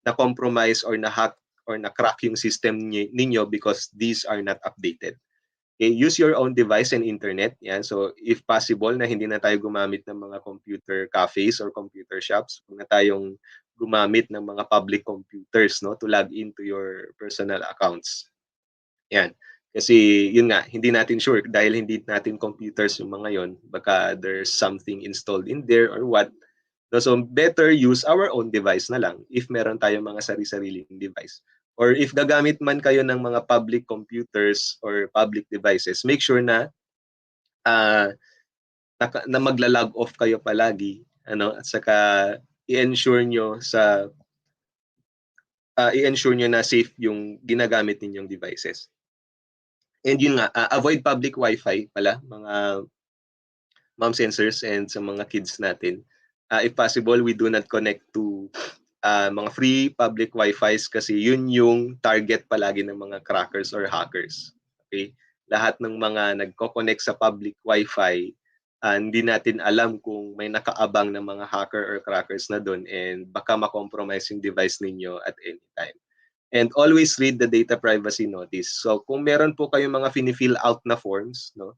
na-compromise or na-hack or na-crack yung system ninyo because these are not updated. Okay, use your own device and internet. Yan. So if possible na hindi na tayo gumamit ng mga computer cafes or computer shops, huwag na tayong gumamit ng mga public computers, no, to log into your personal accounts. Yan. Kasi yun nga, hindi natin sure dahil hindi natin computers yung mga yon, baka there's something installed in there or what. No, so better use our own device na lang if meron tayong mga sari-sariling device. Or if gagamit man kayo ng mga public computers or public devices, make sure na na magla-log off kayo palagi, ano, at saka i-ensure nyo na safe yung ginagamit ninyong devices. And yun nga, avoid public wifi pala, mga mom sensors and sa mga kids natin. If possible, we do not connect to mga free public Wi-Fis kasi yun yung target palagi ng mga crackers or hackers. Okay? Lahat ng mga nagko-connect sa public Wi-Fi, hindi natin alam kung may nakaabang ng mga hacker or crackers na doon and baka ma-compromise yung device ninyo at any time. And always read the data privacy notice. So kung meron po kayong mga fini-fill out na forms, no,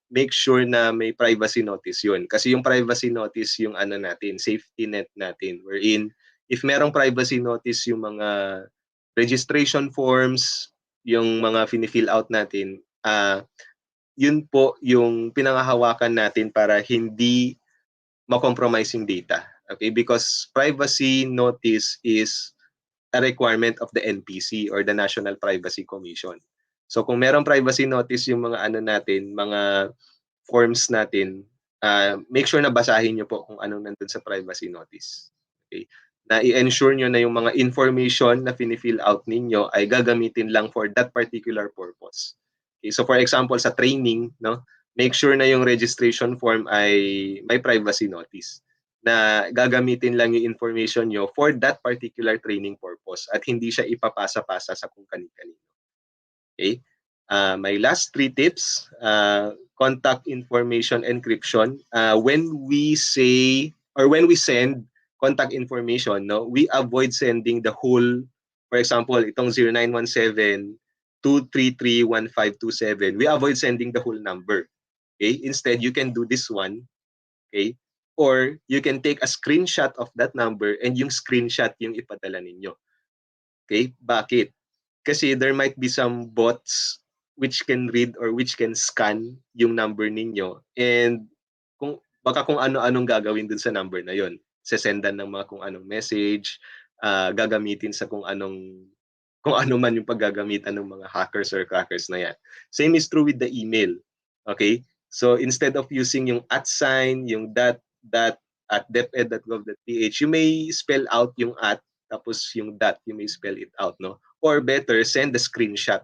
make sure na may privacy notice yun. Kasi yung privacy notice yung ano natin, safety net natin. Wherein, if merong privacy notice yung mga registration forms, yung mga fini-fill out natin, yun po yung pinangahawakan natin para hindi ma-compromise yung data. Okay? Because privacy notice is a requirement of the NPC or the National Privacy Commission. So kung merong privacy notice yung mga ano natin, mga forms natin, make sure na basahin nyo po kung anong nandun sa privacy notice. Okay? Na i-ensure nyo na yung mga information na fini-fill out ninyo ay gagamitin lang for that particular purpose. Okay? So for example, sa training, no, make sure na yung registration form ay may privacy notice na gagamitin lang yung information nyo for that particular training purpose at hindi siya ipapasa-pasa sa kung kanin-kanino. Okay? My last 3 tips, contact information encryption. When we say or when we send contact information, no, we avoid sending the whole, for example, itong 0917-233-1527. We avoid sending the whole number. Okay? Instead, you can do this one. Okay? Or you can take a screenshot of that number and yung screenshot yung ipadala ninyo. Okay? Bakit? Kasi there might be some bots which can read or which can scan yung number ninyo and baka kung ano-anong gagawin dun sa number na yon. Sesendan ng mga kung anong message, gagamitin sa kung ano man yung paggagamitan ng mga hackers or crackers na yan. Same is true with the email. Okay? So instead of using yung @ sign, yung dot at deped.gov.ph, you may spell out yung @ tapos yung dot, you may spell it out, no? Or better, send the screenshot.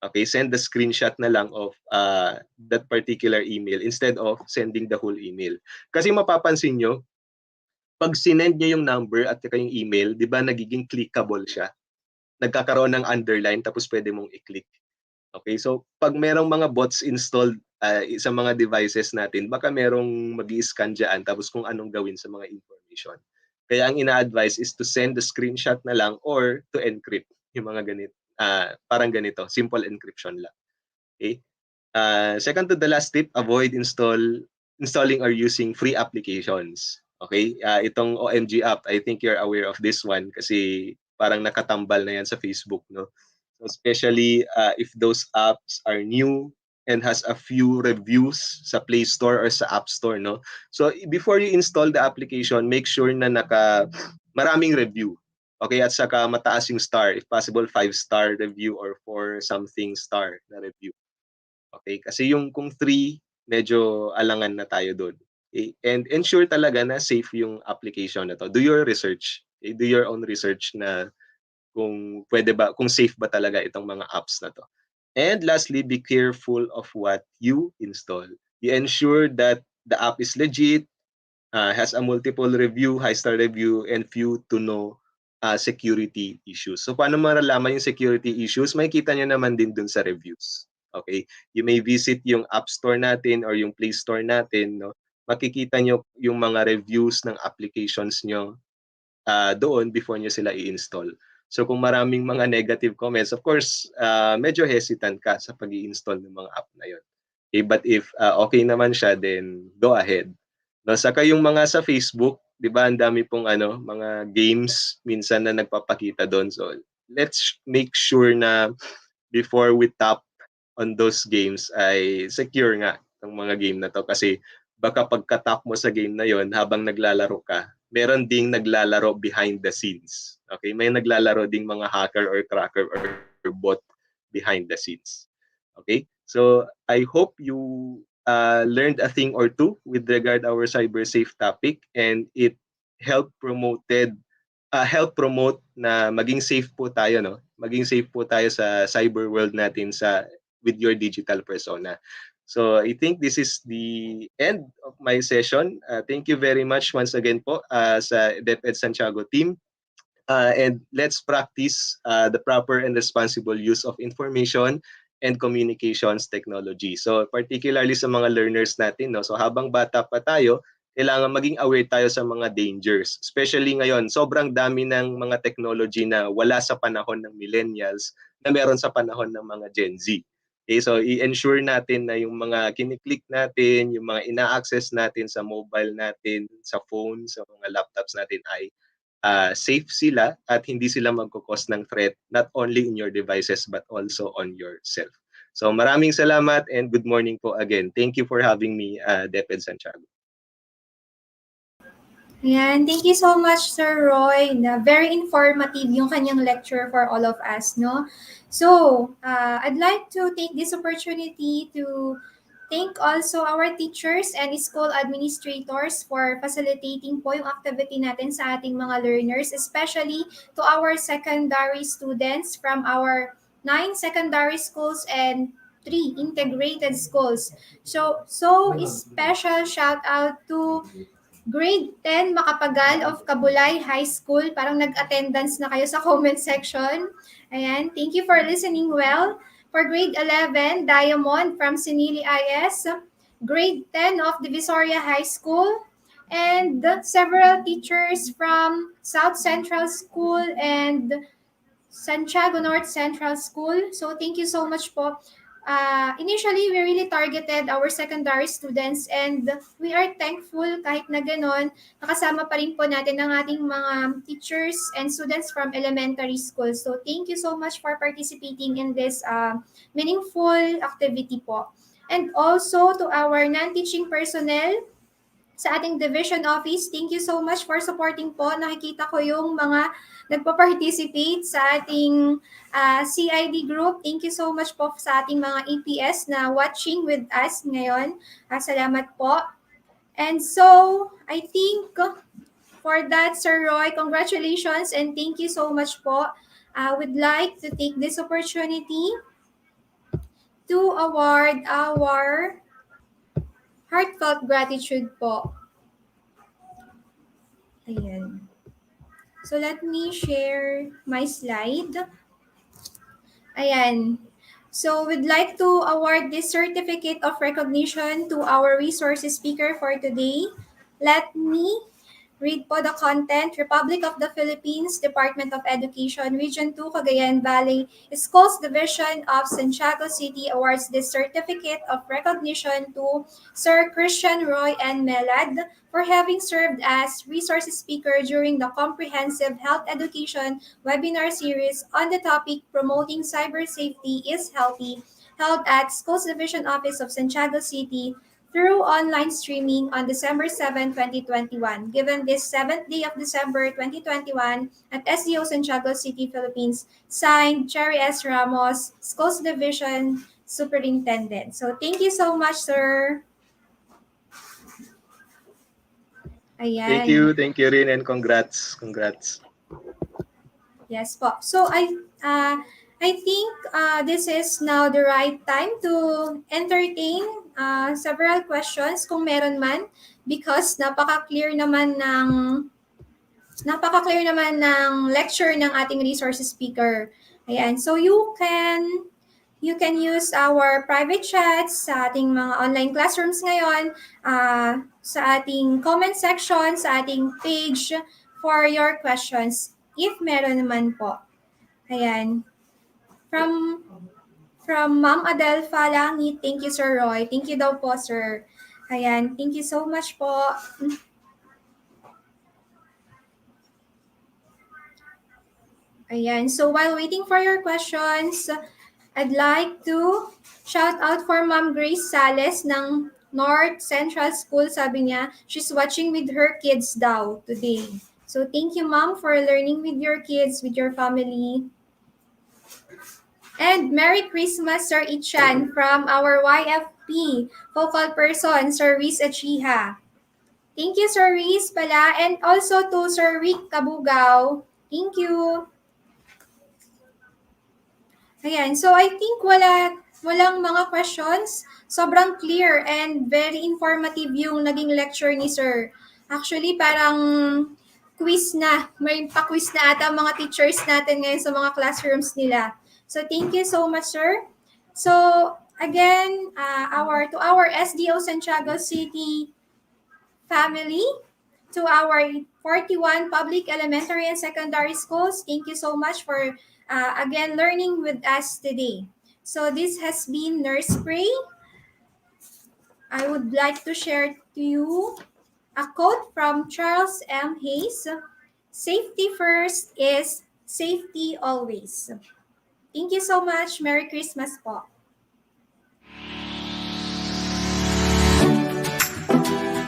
Okay, send the screenshot na lang of that particular email instead of sending the whole email. Kasi mapapansin nyo, pag sinend nyo yung number at saka yung email, di ba nagiging clickable siya? Nagkakaroon ng underline tapos pwede mong i-click. Okay, so pag merong mga bots installed sa mga devices natin, baka merong mag-i-scan dyan tapos kung anong gawin sa mga information. Kaya ang ina-advise is to send the screenshot na lang or to encrypt yung mga ganito. Parang ganito, simple encryption lang. Okay? Second to the last tip, avoid installing or using free applications. Okay? Itong OMG app, I think you're aware of this one kasi parang nakatambal na yan sa Facebook, no? So especially if those apps are new and has a few reviews sa Play Store or sa App Store, no? So before you install the application, make sure na maraming review. Okay, at saka mataas yung star, if possible 5-star review or 4 something star na review. Okay, kasi yung kung 3, medyo alangan na tayo doon. Okay? And ensure talaga na safe yung application na to. Do your research. Okay? Do your own research na kung pwede ba, kung safe ba talaga itong mga apps na to. And lastly, be careful of what you install. You ensure that the app is legit, has a multiple review, high-star review, and few to no security issues. So paano malalaman yung security issues? Makikita nyo naman din dun sa reviews. Okay? You may visit yung App Store natin or yung Play Store natin, no? Makikita nyo yung mga reviews ng applications nyo doon before nyo sila i-install. So kung maraming mga negative comments, of course, medyo hesitant ka sa pag-i-install ng mga app na yun. Okay, but if okay naman siya, then go ahead. No, saka yung mga sa Facebook, 'di ba, ang dami pong mga games minsan na nagpapakita doon. So let's make sure na before we tap on those games ay secure nga ng mga game na to kasi baka pagka-tap mo sa game na yon habang naglalaro ka, meron ding naglalaro behind the scenes. Okay, may naglalaro ding mga hacker or cracker or bot behind the scenes. Okay, so I hope you learned a thing or two with regard our cyber safe topic and it help promote na maging safe po tayo, no? Maging safe po tayo sa cyber world natin with your digital persona. So I think this is the end of my session. Thank you very much once again po sa DepEd Santiago team. And let's practice the proper and responsible use of information and communications technology. So particularly sa mga learners natin, no? So habang bata pa tayo, kailangan maging aware tayo sa mga dangers. Especially ngayon, sobrang dami ng mga technology na wala sa panahon ng millennials na meron sa panahon ng mga Gen Z. Okay, so i-ensure natin na yung mga kiniklik natin, yung mga ina-access natin sa mobile natin, sa phone, sa mga laptops natin ay safe sila at hindi sila magkukos ng threat not only in your devices but also on yourself. So maraming salamat and good morning po again. Thank you for having me, DepEd Santiago. Ayan, thank you so much, Sir Roy. Very informative yung kanyang lecture for all of us, no? So, I'd like to take this opportunity to thank also our teachers and school administrators for facilitating po yung activity natin sa ating mga learners, especially to our secondary students from our 9 secondary schools and 3 integrated schools. So special shout out to Grade 10 Makapagal of Kabulay High School. Parang nag-attendance na kayo sa comment section. Ayan, thank you for listening well. For grade 11, Diamond from Sinili IS. Grade 10 of Divisoria High School. And several teachers from South Central School and Santiago North Central School. So thank you so much po. Initially, we really targeted our secondary students and we are thankful kahit na ganon, nakasama pa rin po natin ang ating mga teachers and students from elementary school. So thank you so much for participating in this meaningful activity po. And also to our non-teaching personnel, sa ating division office. Thank you so much for supporting po. Nakikita ko yung mga nagpa-participate sa ating CID group. Thank you so much po sa ating mga APS na watching with us ngayon. Salamat po. And so, I think for that, Sir Roy, congratulations and thank you so much po. I would like to take this opportunity to award our heartfelt gratitude po. Ayan. So, let me share my slide. Ayan. So, we'd like to award this certificate of recognition to our resources speaker for today. Let me read po the content. Republic of the Philippines, Department of Education, Region 2, Cagayan Valley, Schools Division of Santiago City awards this certificate of recognition to Sir Christian Roy and Melad for having served as resource speaker during the comprehensive health education webinar series on the topic Promoting Cyber Safety is Healthy, held at Schools Division Office of Santiago City through online streaming on December 7, 2021, given this 7th day of December 2021 at SDO Santiago City, Philippines, signed Cherry S. Ramos, Schools Division Superintendent. So thank you so much, sir. Ayan. Thank you rin and congrats. Yes po. So I think this is now the right time to entertain several questions kung meron man because napaka-clear naman ng napaka-clear naman ng lecture ng ating resource speaker. Ayan, so you can use our private chats sa ating mga online classrooms ngayon, sa ating comment section, sa ating page for your questions, if meron naman po. Ayan. From Ma'am Adelfa Langit, thank you, Sir Roy. Thank you daw po, sir. Ayan, thank you so much po. Ayan, so while waiting for your questions, I'd like to shout out for Ma'am Grace Sales ng North Central School. Sabi niya, she's watching with her kids daw today. So thank you, Ma'am, for learning with your kids, with your family. And Merry Christmas, Sir Ichan, from our YFP focal person, Sir Riz Achiha. Thank you, Sir Riz pala, and also to Sir Rick Kabugao. Thank you. Ayan, so I think walang mga questions. Sobrang clear and very informative yung naging lecture ni Sir. Actually, parang quiz na. May pa-quiz na ata mga teachers natin ngayon sa mga classrooms nila. So thank you so much, Sir. So again, to our SDO Santiago City family, to our 41 public elementary and secondary schools, thank you so much for again learning with us today. So this has been Nurse Spray. I would like to share to you a quote from Charles M. Hayes. Safety first is safety always. Thank you so much. Merry Christmas po.